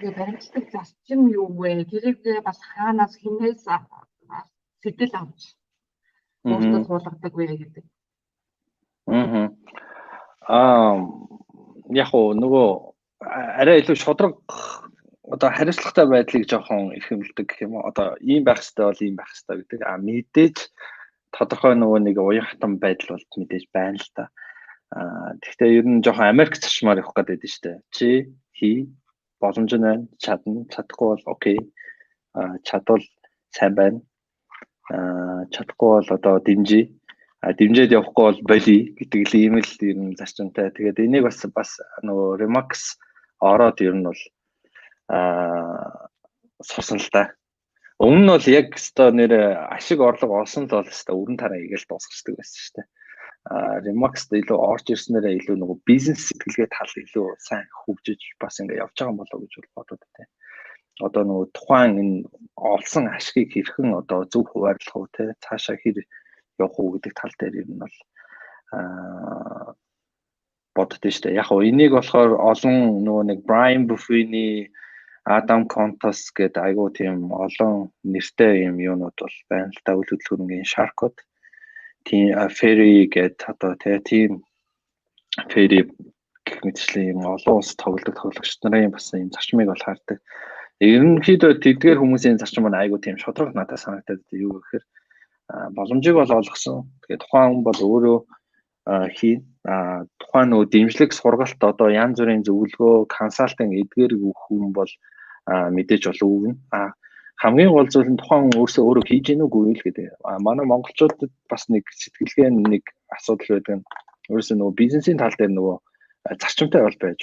Тэгээ баримтлагдаг зарчим юу вэ? Тэрийг бас хаанаас хинээс сэтэл авч өөртөө суулгадаг вэ гэдэг.
Яг нөгөө арай илүү шудраг одоо хариуцлагатай байдлыг жоохон эрхэмлдэг гэх юм уу. Одоо ийм байх хэрэгтэй бол ийм байх хэрэгтэй гэдэг. Мэдээж тодорхой нөгөө нэг уян хатан байдал бол мэдээж байна л та. Гэхдээ ер нь жоохон Америк зарчмаар явах гэдэг нь шүү дээ. Чи хий боломж нь байна, чадна, чадахгүй бол окей. Чадвал сайн байна. Чадахгүй бол одоо дэмжиж. Дэмжиж явахгүй бол боли гэдэг л ийм л ер нь зарчимтай. Тэгээд энийг бас нөгөө Remax ороод ер нь бол сурсан л та. Өмнө нь бол яг өстой нэр ашиг орлого олсон л бол өстой өрн тараа игээл дуусчихдаг байсан шүү дээ. Remax-д илүү орж ирснээрээ илүү нөгөө бизнес сэтгэлгээ тал илүү сайн хөгжиж бас ингээ явж байгаа юм болоо гэж бодод тээ. Одоо нөгөө тухайн энэ олсон ашигыг хэрхэн одоо зөв хуваарлах уу те цаашаа хэр явах уу гэдэг тал дээр ер нь бол боддоо шүү дээ. Яг нь энийг болохоор олон нөгөө нэг Brian Buffini, Adam Contos гэдэг айгуу тийм олон нэртэй юм юунууд бол байна л да. Үйл хөдлөлгөөний Sharkod, тийм Ferry гэдэг одоо тийм Ferry гэх мэтчлэн юм олон улс тоглогч нарын бас юм зарчмыг бол хардаг. Ерөнхийдөө тэдгээр хүмүүсийн зарчим маань айгуу тийм шудраг надад санагдаад юу гэхээр боломжийг бол олгосон. Тэгээд тухайн хүн бол өөрөө хийн. Тухайн нөгөө дэмжлэг сургалт одоо янз бүрийн зөвлөгөө, консалтинг эдгээр хүн бол мэдээж бол өвнө. Хамгийн гол зүйл нь тухайн хүн өөрөө хийж гэнэ үгүй л гэдэг. Манай монголчуудад бас нэг сэтгэлгээ нэг асуудал байдаг нь өөрөөсөө нөгөө бизнесийн тал дээр нөгөө зарчимтай бол байж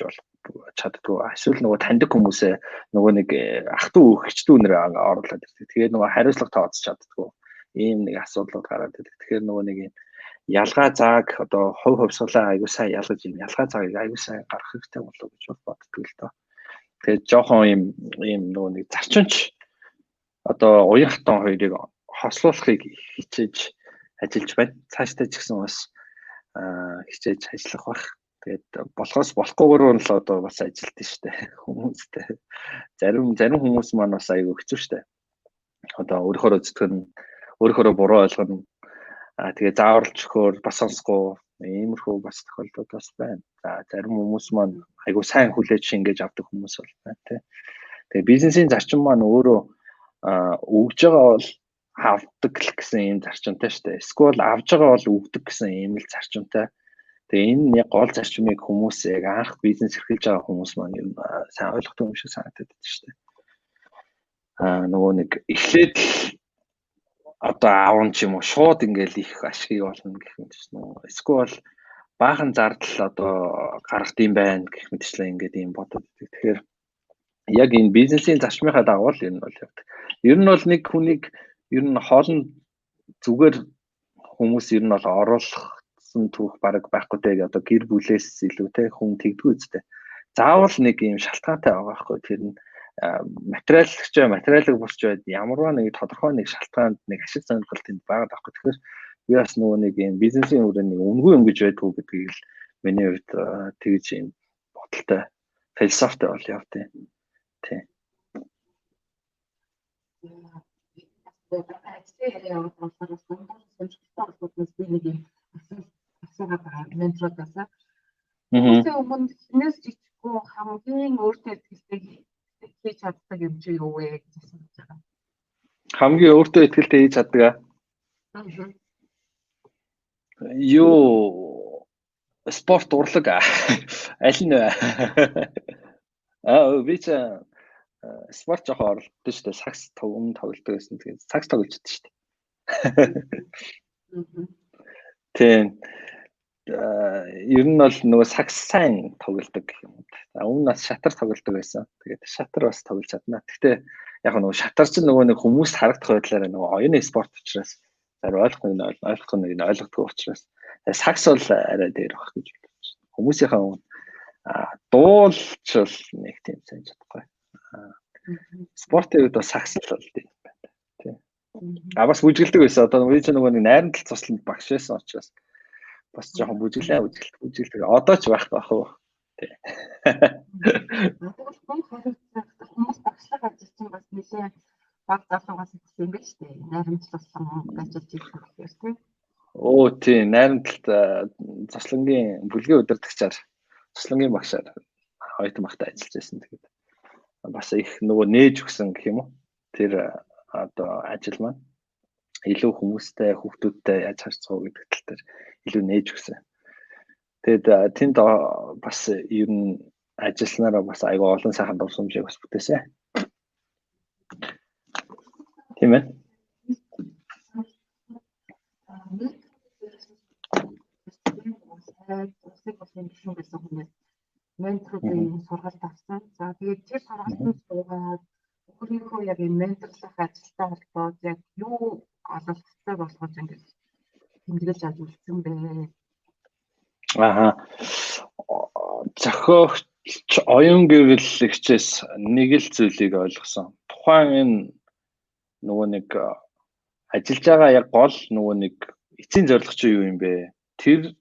чаддгүй. Эсвэл нөгөө таньдаг хүмүүсээ нөгөө нэг ах トゥ эгчдүү нэр оруулаад ирдэг. Тэгээд нөгөө хариуцлага тооцож чаддгүй. Ийм нэг асуудлууд гараад ирдэг. Тэгэхээр нөгөө нэг юм ялгаа зааг одоо хувь хувьсгалаа аягүй сайн ялгаж ийм ялгаа заагийг аягүй сайн гаргах хэрэгтэй болов уу гэж боддог л доо. Тэгээд жоохон ийм нөгөө нэг зарчимч одоо уян хатан хоёрыг хослуулахыг хичээж ажиллаж байна. Цаашдаа ч гэсэн бас хичээж ажиллах байх. Тэгээд болохоос болохгүйгээр нь л одоо бас ажилт нь штэ хүмүүстэй. Зарим хүмүүс маань бас аягүй хэцүү штэ. Одоо өөрөөрөө зүтгэн өөрөөрөө буруу ойлгоно. Тэгээ зааварлж өгөхөөр бас сонсохгүй иймэрхүү бас тохиолдол бас байна. За зарим хүмүүс маань айгүй сайн хүлээж шингээж авдаг хүмүүс бол байна тий. Тэгээ бизнесийн зарчим маань өөрөө өгж байгаа бол авдаг гэсэн ийм зарчимтай штэ. Эсвэл авж байгаа бол өгдөг гэсэн ийм л зарчимтай. Тэгээ энэ яг гол зарчмыг хүмүүс яг анх бизнес эрхэлж байгаа хүмүүс маань юм сайн ойлгох юм шиг санагдаад байна шүү дээ. Нөгөө нэг эхлээд одоо аавн ч юм уу шууд ингээл их ашиг болно гэх мэт ч нөө. Эсвэл баахан зардал одоо гаргадсан байна гэх мэтчлээ ингээд юм бодод. Тэгэхээр яг энэ бизнесийн зарчмынхаа дагуу л ер нь бол явдаг. Ер нь бол нэг хүнийг ер нь хоолнд зүгээр хүмүүс ер нь бол оруулах түүх бараг байхгүй те одоо гэр бүлээс илүү те хүн тэгдэггүй үстэй. Заавал нэг юм шалтгаантай байгаа байхгүй тэр нь материалыг босч байд ямарваа нэг тодорхой нэг шалтгаанд нэг ашиг сонирхол тэнд байгаа байхгүй. Тэгэхээр би бас нөгөө нэг юм бизнесийн хүрээний үнгүй юм гэж байдгүй гэдгийг л миний хувьд тэгж юм бодолтой философитой бол явдیں۔ Тий.
Ментордасаа. Үүнээс өмнө хинээс жижиггүй хамгийн өөртөө итгэлтэй хийж чаддаг юм чи юу вэ гэж асууж байгаа.
Хамгийн өөртөө итгэлтэй хийж чаддаг аа. Юу спорт урлаг аль нь вэ? Би ч спорт жоохон орлогтой шүү дээ. Сакс тоглодог гэсэн. Тэгээд сакс тоглож чаддаг шүү дээ. Тийм. Ер нь бол нөгөө сакс сайн тоглодог юм. Өмнө нас шатар тоглодог байсан. Тэгээд шатар бас тоглож чадна. Гэхдээ яг нөгөө шатар чинь нөгөө нэг хүмүүст харагдах байдлаараа нөгөө оюуны спорт учраас ойлгохгүй учраас сакс бол арай дээр байх гэж бодож байна. Хүмүүсийнхээ дуулч бол нэг тийм сайн чадахгүй. Спортын үед бас сакс л бол тийм байна. Тийм. Бас бүжгэлдэг байсан. Одоо би ч нөгөө нэг найрамдал цусланд багш байсан учраас бас жоохон бүжгэлдэг. Одоо ч байх уу. Тий.
нэлээд баг залуугаас ирсэн юм байна шүү дээ. Найрамчлсан ажиллаж ирсэн гэхээр тийм.
Оо тий, найрамдалт заслангийн бүлгийн удирдагчаар, заслангийн багшаар хоёрт багтаа ажиллаж байсан. Тэгээд бас их нөгөө нээж өгсөн гэх юм уу? Тэр одоо ажил маань илүү хүмүүстэй, хүүхдүүдтэй яаж харьцах уу гэдэг тал дээр илүү нээж өгсөн. Тэгээд тэнд бас ер нь ажилласнараа бас айгүй олон сайхан дурсамжийг бас бүтээсэн. Тийм ээ.
Усыг болсон гişүн байсан хүмүүс менторуудын сургалт авсан. За тэгээд тэр сургалтанд суугаад өөрийнхөө яг энэ менторлох ажилтай холбоод яг юу ололцтой болгож ингэж тэмдэглэж авч үлдсэн бэ?
Аха. Зохиогч оюун гэрлэгчээс нэг л зүйлийг ойлгосон. Тухайн энэ нөгөө нэг ажиллаж байгаа яг гол нөгөө нэг эцсийн зорилго чи юу юм бэ? Тэр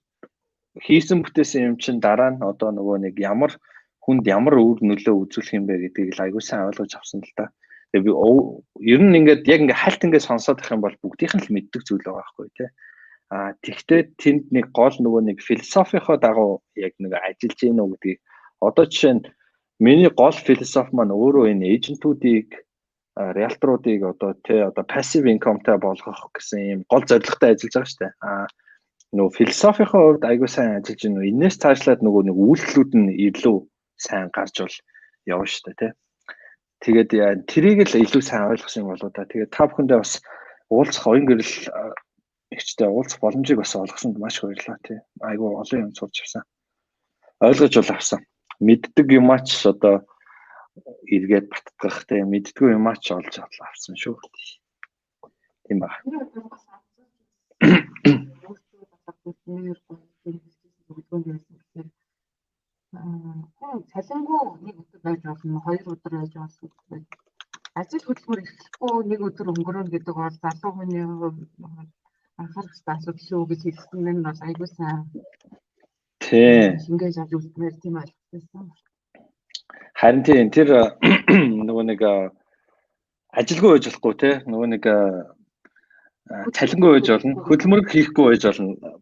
хийсэн бүтээсэн юм чинь дараа нь одоо нөгөө нэг ямар хүнд ямар үр нөлөө үзүүлэх юм бэ гэдгийг л аягүй сайн ойлгож авсан л да. Тэгээ би ер нь ингээд яг ингээд хальт ингээд сонсоод байх юм бол бүгдийнх нь л мэддэг зүйл байгаа байхгүй тий. Тэгвэл тэнд нэг гол нөгөө нэг философийнхоо дагуу яг нэг ажиллаж гин үү гэдгийг одоо жишээ нь миний гол философи маань өөрөө энэ эйжентүүдийг риэлторуудыг одоо passive incomeтай болгох гэсэн юм гол зорилготой ажиллаж байгаа шүү дээ. Нөгөө философийнхоо хувьд аягүй сайн ажиллаж байна. Энээс цаашлаад нөгөө нэг үйлдэлүүд нь илүү сайн гарч бол явна шүү дээ, тий. Тэгээд тэрийг л илүү сайн ойлгосон юм болоо да. Тэгээд та бүхэндээ бас уулзах оюун гэрэл ихтэй уулзах боломжийг бас олгосонд маш их баярлалаа, тий. Айгүй олон юм сурч авсан. Ойлгож бол авсан. Мэддэг юмаач одоо эргээд баттгах, тий. Мэддгүй юмаач олж авсан шүү. Тийм ба.
Цалингүй нэг өдөр байж болно, 2 өдөр байж болно. Ажил хөдөлмөр эрхлэхгүй нэг өдөр өнгөрөн гэдэг бол залуу хүний хувьд анхаарах хэрэгтэй асуудал шүү гэж хэлсэн нь бол аягүй сайн.
Тий.
Ингэж авч үлдмээр тийм ойлгосон.
Харин тийм тэр нөгөө нэг ажилгүй байж болохгүй тий. Нөгөө нэг цалингүй байж болно, хөдөлмөр хийхгүй байж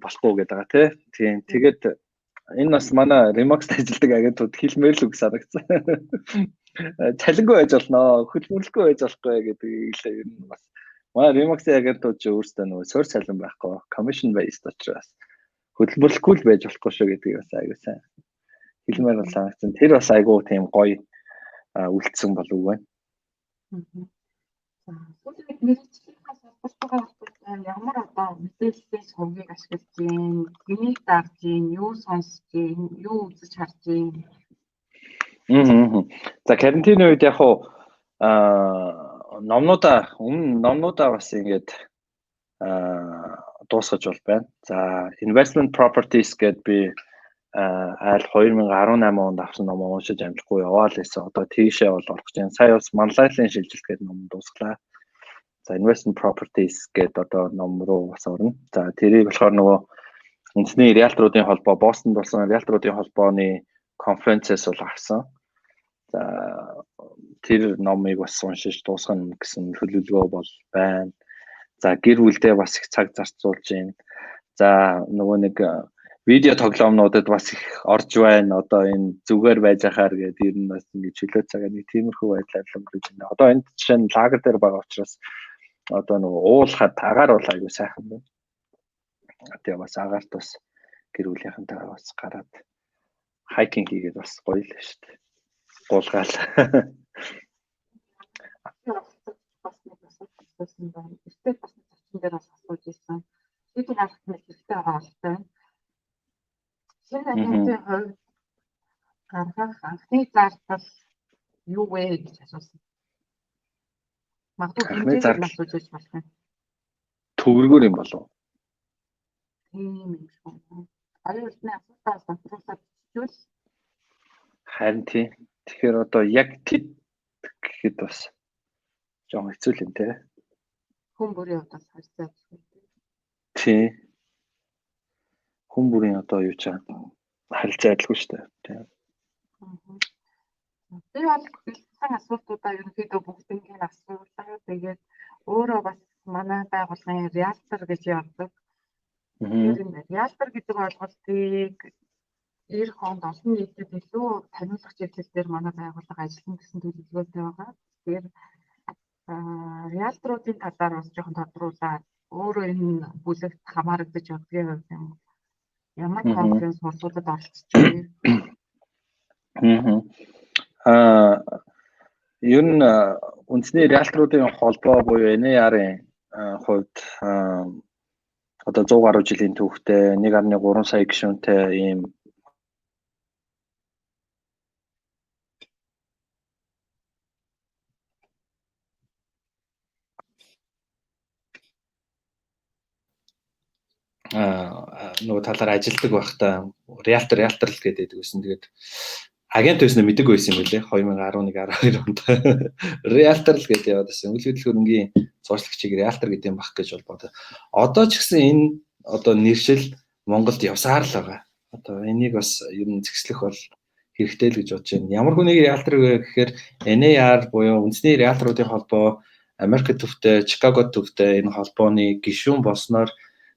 болохгүй гэдэг байгаа тий. Тийм. Тэгээд энэ бас манай Remax-д ажилладаг агентууд хэлмээр л үг санагдсан. Цалингүй байж болно, хөдөлмөрлөхгүй байж болохгүй гэдгийг л ер нь бас манай Remax-ийн агентууд ч өөрсдөө нөгөө суур цалин байхгүй, commission based учраас хөдөлмөрлөхгүй л байж болохгүй шүү гэдгийг бас аягүй сайн хэлмээр бол санагдсан. Тэр бас айгүй тийм гоё үлдсэн болов уу байна.
Сүүлийн мэргэжлийнхаа салбартаа ямар одоо мэдээллийн сувгийг ашиглаж гин, хэнийг дагж гин, юу сонсож гин, юу үзэж харж гин.
За карантины үед яг хуу номнуудаа бас ингээд дуусгаж бол байна. За investment properties гэдэг би айл 2018 онд авсан ном уншиж амжихгүй яваал байсан. Одоо тийшээ бол орох гэж байна. Сая бас манлайлалын шилжилт гэдэг ном дуусглаа. За investment properties гэдэг одоо ном руу бас орно. За тэрийг болохоор нөгөө үндэсний риэлторуудын холбоо, Бостонд болсон риэлторуудын холбооны конференцээс бол авсан. За тэр номыг бас уншиж дуусгана гэсэн төлөвлөгөө бол байна. За гэр бүлдээ бас их цаг зарцуулж байна. За нөгөө нэг видео тоглоомнуудад бас их орж байна. Одоо энэ зүгээр байж ахаар гэдэг ер нь бас ингэ чөлөө цагаа нэг тиймэрхүү байдлаар өнгөрөж байна. Одоо энэ жишээ нь лагер дээр байгаа учраас одоо нөгөө уулахад агаар бол аягүй сайхан байна. Тэгээ бас агаарт бас гэр бүлийнхэнтэйгээ бас гараад хайкинг хийгээд бас гоё л шүү дээ. Гуулгаал.
Бас нэг асуулт байна. Эсвэл бас зочин дээр бас асууж ирсэн. Шийдвэр гаргах нь хэрэгтэй байгаа байна. Шинэ агентийн хувьд гаргах анхны зардал юу вэ гэж асуусан. Магадгүй хэмжээг асууж байж болох юм.
Төвөргөр юм болов.
Тийм юм шүү. Аюулны асуудал санхүүсаад чивэл
харин тийм. Тэгэхээр одоо яг тэд гэхэд бас жоон хэцүү юм те.
хүн бүрийн удаас харьцаад
тий. Хүн бүрийн одоо юу чаа харилцаа адилгүй шүү дээ.
би бол асуусан асуултуудаа ерөнхийдөө бүгднийг асуулаа. Тэгээд өөрөө бас манай байгууллагын реалтер гэж явдаг. Тэр реалтер гэдэг ойлголтыг 90 онд олон нийтэд илүү таниулах чиглэл дээр манай байгууллага ажиллана гэсэн төлөвлөгөөтэй байгаа. Тэгэхээр реалтруудын талаар бас жоохон тодруулаад өөрөө энэ бүлэгт хамаарагдаж явдгийн хувьд ямар конференц сургуулиуд оролцож байна?
Ер нь үндэсний реалтруудын холбоо буюу NAR-ын хувьд одоо 100 гаруй жилийн түүхтэй 1.3 сая гишүүнтэй ийм нөгөө талаар ажилладаг байхдаа реалтер л гэдэг байсан. Тэгээд агент байснаа мэдэг байсан юм билээ 2011 12 онд. Реалтер л гэдэг яваад байсан. Үйл хөдлөх хөрөнгийн зуршлагчийг реалтер гэдэг юм бах гэж бодоо. Одоо ч гэсэн энэ одоо нэршил Монголд явсаар л байгаа. Одоо энийг бас ер нь зэгслэх бол хэрэгтэй л гэж бодож байна. Ямар хүнийг реалтер вэ гэхээр NAR буюу үндэсний реалтеруудын холбоо Америк төвтэй, Чикаго төвтэй энэ холбооны гишүүн болсноор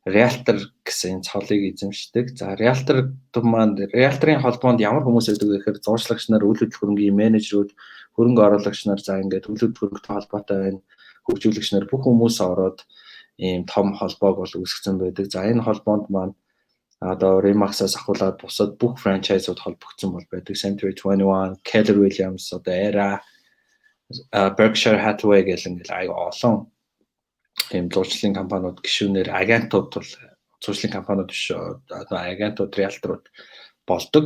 реалтер гэсэн цолыг эзэмшдэг. За реалтер төв маань реалтерын холбоонд ямар хүмүүс байдаг вэ гэхээр зуршлагч нар, үйл хөдлөх хөрөнгийн менежерүүд, хөрөнгө оруулагч нар, за ингээд үйл хөдлөх хөрөнгөтэй холбоотой байна. Хөгжүүлэгч нар бүх хүмүүс ороод ийм том холбоог бол үүсгэсэн байдаг. За энэ холбоонд маань одоо Remax-аас ахуулаад бусад бүх франчайзууд холбогдсон бол байдаг. Century 21, Keller Williams, одоо Era, Berkshire Hathaway гэх ингээл аяга олон ийм зуршлын компаниуд гишүүнээр агентууд бол зуршлын компаниуд биш одоо агентууд реалтерууд болдог.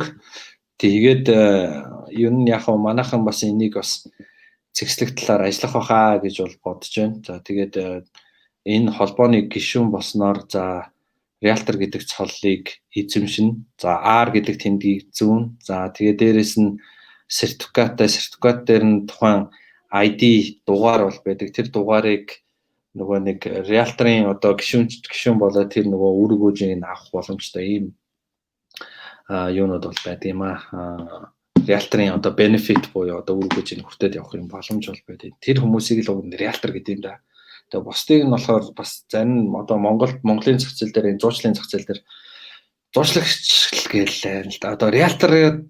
Тэгээд ер нь яг хаа манайхан бас энийг бас цэгцлэх талаар ажиллах байхаа гэж бол бодож байна. За тэгээд энэ холбооны гишүүн болсноор за реалтер гэдэг цоллыг эзэмшинэ. За R гэдэг тэмдгийг зүүн. За тэгээд дээрэс нь сертификат дээр нь тухайн ID дугаар бол байдаг. Тэр дугаарыг нөгөө нэг реалтерын одоо гишүүн болоод тэр нөгөө үр өгөөжийг авах боломжтой ийм юунууд бол байдаг юм аа. Реалтерын одоо benefit буюу одоо үр өгөөжийг хүртээд явах юм боломж бол байдаг. Тэр хүмүүсийг л уг реалтер гэдэг юм да. Тэгээ бусдыг нь болохоор бас зарим одоо Монголын зах зээл дээр энэ зуршлын зах зээл дээр зуршлагч гээл л да. Одоо реалтер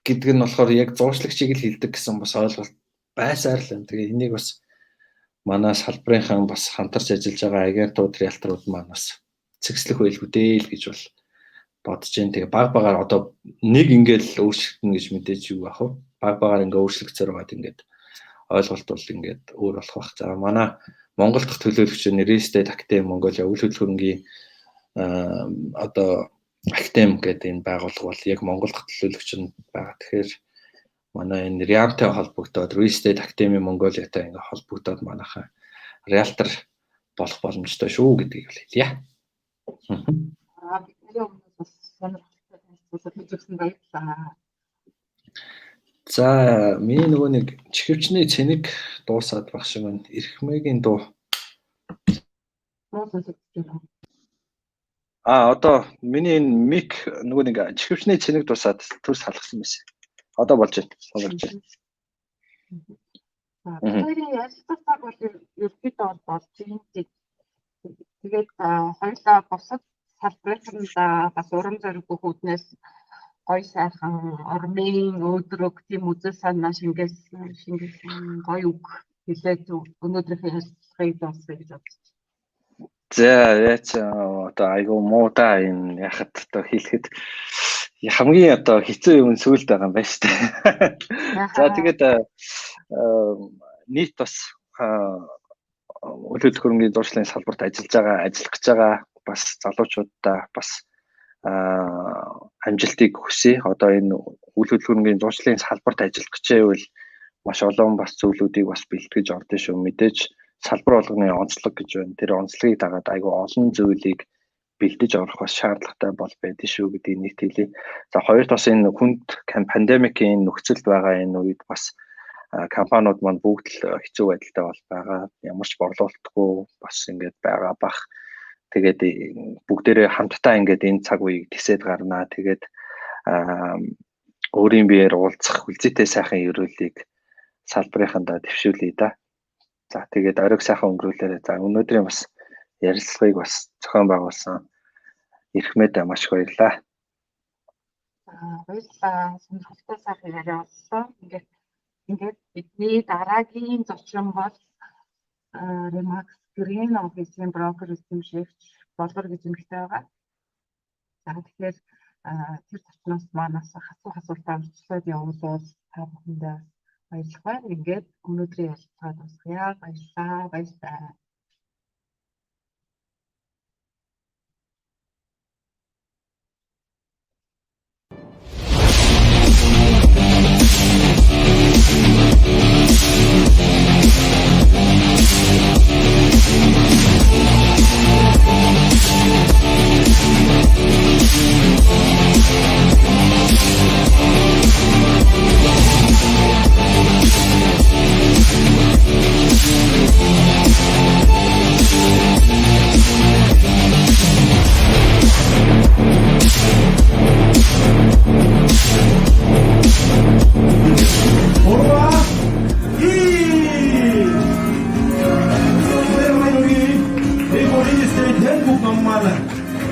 гэдэг нь болохоор яг зуршлагчийг л хэлдэг гэсэн бас ойлголт байсаар л юм. Тэгээ энийг бас манай салбарынхан бас хамтарч ажиллаж байгаа агентууд, реалтерууд маань бас цэгцлэх байлгүй дээ л гэж бол бодож जैन. Тэгээ баг багаар одоо нэг ингээл өөрчлөгдөн гэж мэдээж юу ах вэ? Баг багаар ингээ өөрчлөгцөөр байгаад ингээд ойлголт бол ингээд өөр болох бах. За манай Монгол дахь төлөөлөгч Real Estate Academy Mongolia үйл хөдлөх хөрөнгийн одоо Academy гэдэг энэ байгууллага бол яг Монгол дахь төлөөлөгч нь байгаа. Тэгэхээр манай энэ Riamтай холбогдоод Real Estate Academy Mongolia-тай ингээ холбогдоод манайхаа реалтер болох боломжтой шүү гэдгийг хэлье. За миний нөгөө нэг чихвчний цэник дуусаад баг шиг байна. Эрхмээгийн дуу. Одоо миний энэ мик нөгөө нэг чихвчний цэник дуусаад төрс халахсан байсан. Одоо болж байна. Сонсож байна.
Хоёрын ярилцлага бол ерөнхийдөө болж байна. Тэгээд хоёулаа бусад салбарынхаа бас урам зориг бүхүүднээс гой сайхан ормын өөдрөг тийм үзэл санаа шингээсэн гой үг хэлээд өнөөдрийнхээ ярилцлагыг дуусгая гэж бодож байна. За яач одоо айгу муу да энэ яхад одоо хэлэхэд хамгийн одоо хэцүү юм сүйлд байгаа юм байна шүү дээ. За тэгээд нийт бас үйл хөдлөх хөрөнгийн зуршлын салбарт ажиллаж гэж байгаа бас залуучуудаа бас амжилтыг хүсье. Одоо энэ үйл хөдлөх хөрөнгийн зуршлын салбарт ажиллах гэвэл маш олон бас зүйлүүдийг бас бэлтгэж ордон шүү. Мэдээж салбар болгоны онцлог гэж байна. Тэр онцлогийг дагаад айгүй олон зүйлийг бэлдэж орох бас шаардлагатай бол байдэн шүү гэдгийг нэгт хэлье. За хоёрт бас энэ хүнд пандемикийн нөхцөлд байгаа энэ үед бас компаниуд маань бүгд л хэцүү байдалтай бол байгаа. Ямар ч борлуулалтгүй бас ингээд байгаа бах. Тэгээд бүгдээрээ хамтдаа ингээд энэ цаг үеийг тэсээд гарнаа. Тэгээд өөрийн биеэр уулзах үлзийтэй сайхан ерөөлийг
салбарынхандаа твшүүлье да. За тэгээд оройг сайхан өнгөрүүлээрэй. За өнөөдрийн бас ярилцлагыг бас зохион байгуулсан Эрхмэд маш их баярлалаа.
Баярлалаа. Сонирхолтой сайхан яриа боллоо. Ингээд бидний дараагийн зочин бол Remax Green Office-ийн брокер эзэмшигч Болгор гэж нэртэй байгаа. За тэгэхээр тэр зочноос манаас асуултаа урьдчилаад явуулвал та бүхэндээ баярлах байна. Ингээд өнөөдрийн ярилцлага дуусгая. Баярлалаа. Баярлалаа.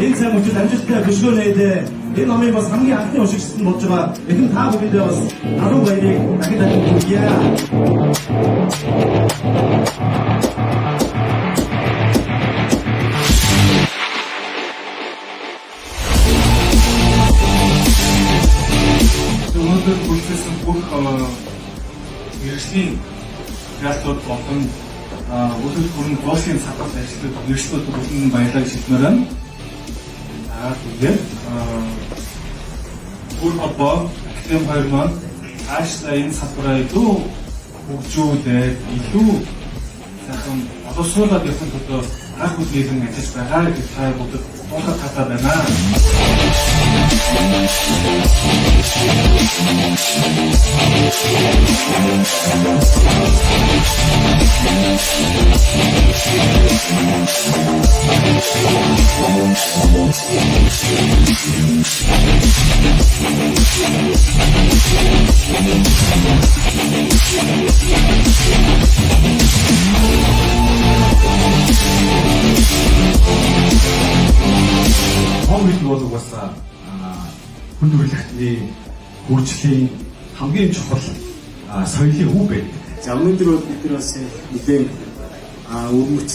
Энэ цаг үеийн амжилттай хөшгөөнээд энэ номыг бас хамгийн анхны уншигчсан болж байгаа. Эхэн та бүхэндээ бас наруу баярыг дахин хүргье.
Өнөөдөр бүлдсэн бүх мэргэжлийн галтууд болон өдөр бүрэн боосын салбарт ажилладаг мэргэжлүүд бүхэнд баярлалаа хэлмээр байна. Тэгээд бүр холбоо академи хоёр маань цаашдаа энэ салбараа илүү хөгжүүлээд илүү сайхан боловсруулаад явахын тулд анх үеийн ажиллаж байгаа гэж та бүхэнд тунхаг татаад байна.
Хомрид бол угаасаа хүн төрөлхтний хөгжлийн хамгийн чухал соёлын өв байдаг.
За өнөөдөр бол бид нар бас нэгэн өвмөц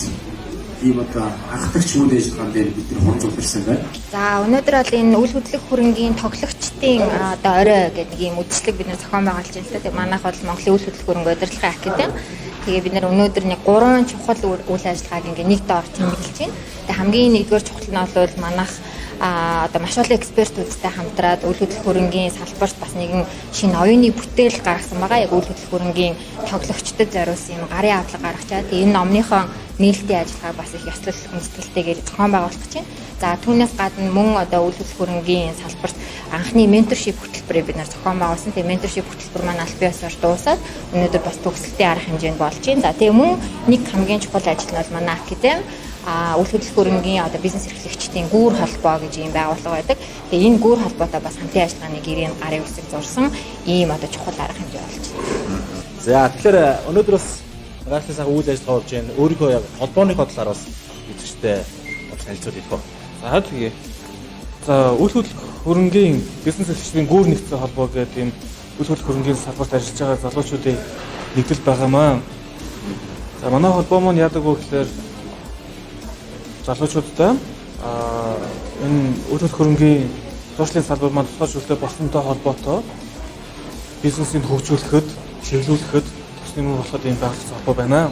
ийм одоо анхдагч үйл ажиллагаан дээр бид нар хурж удирсан байна.
За өнөөдөр бол энэ үйл хөдлөх хөрөнгийн тоглогчдын одоо орой гэдэг нэг юм үдшилэг бид нэр зохион байгуулж байна л да. Тэгээ манайх бол Монголын үйл хөдлөх хөрөнгө удирдлагын академи. Тэгээ бид нар өнөөдөр нэг 3 чухал үйл ажиллагааг ингээ нэг доор тэмдэглэж байна. Тэгээ хамгийн нэгдүгээр чухал нь бол манайх одоо маш олон экспертүүдтэй хамтраад үйл хөдлөх хөрөнгийн салбарт бас нэгэн шинэ оюуны бүтээл гаргасан байгаа. Яг үйл хөдлөх хөрөнгийн тоглогчдод зориулсан юм гарын авлага гаргачаад энэ номныхон нээлттэй ажиллагааг бас их ёслол хүндэтгэлтэйгээр зохион байгуулах гэж байна. За түүнээс гадна мөн одоо үйл хөдлөх хөрөнгийн салбарт анхны менторшип хөтөлбөрийг бид нар зохион байгуулсан. Тэгээ менторшип хөтөлбөр маань аль биесээр дуусаад өнөөдөр бас төгсөлтийн арга хэмжээнд болж байна. За тэгээ мөн нэг хамгийн чухал ажил нь бол манай академи үйл хөдлөх хөрөнгийн одоо бизнес эрхлэгчдийн гүүр холбоо гэж ийм байгууллага байдаг. Тэгээ энэ гүүр холбоотой бас хамтын ажиллагааны гэрээнд гарын үсэг зурсан ийм одоо чухал арга хэмжээ болж байна.
За тэгэхээр өнөөдөр бас гайхалтай сайхан үйл ажиллагаа болж байна. Өөрийнхөө яг холбооныхоо талаар бас эзэгчтэй танилцуулъя гэх. За тэгээ. За үйл хөдлөх хөрөнгийн бизнес эрхлэгчдийн гүүр нэгдсэн холбоо гэдэг ийм үйл хөдлөх хөрөнгийн салбарт ажиллаж байгаа залуучуудын нэгдэл байгаамаа. За манай холбоо маань яадаг вэ гэхээр залуучуудтай энэ үйл хөдлөх хөрөнгийн зуршлын салбар маань тусгай зүйлтэй болсонтой холбоотой бизнесийг хөгжүүлэхэд, чиглүүлэхэд тусны мөн болоход ийм байгуулсан холбоо байна.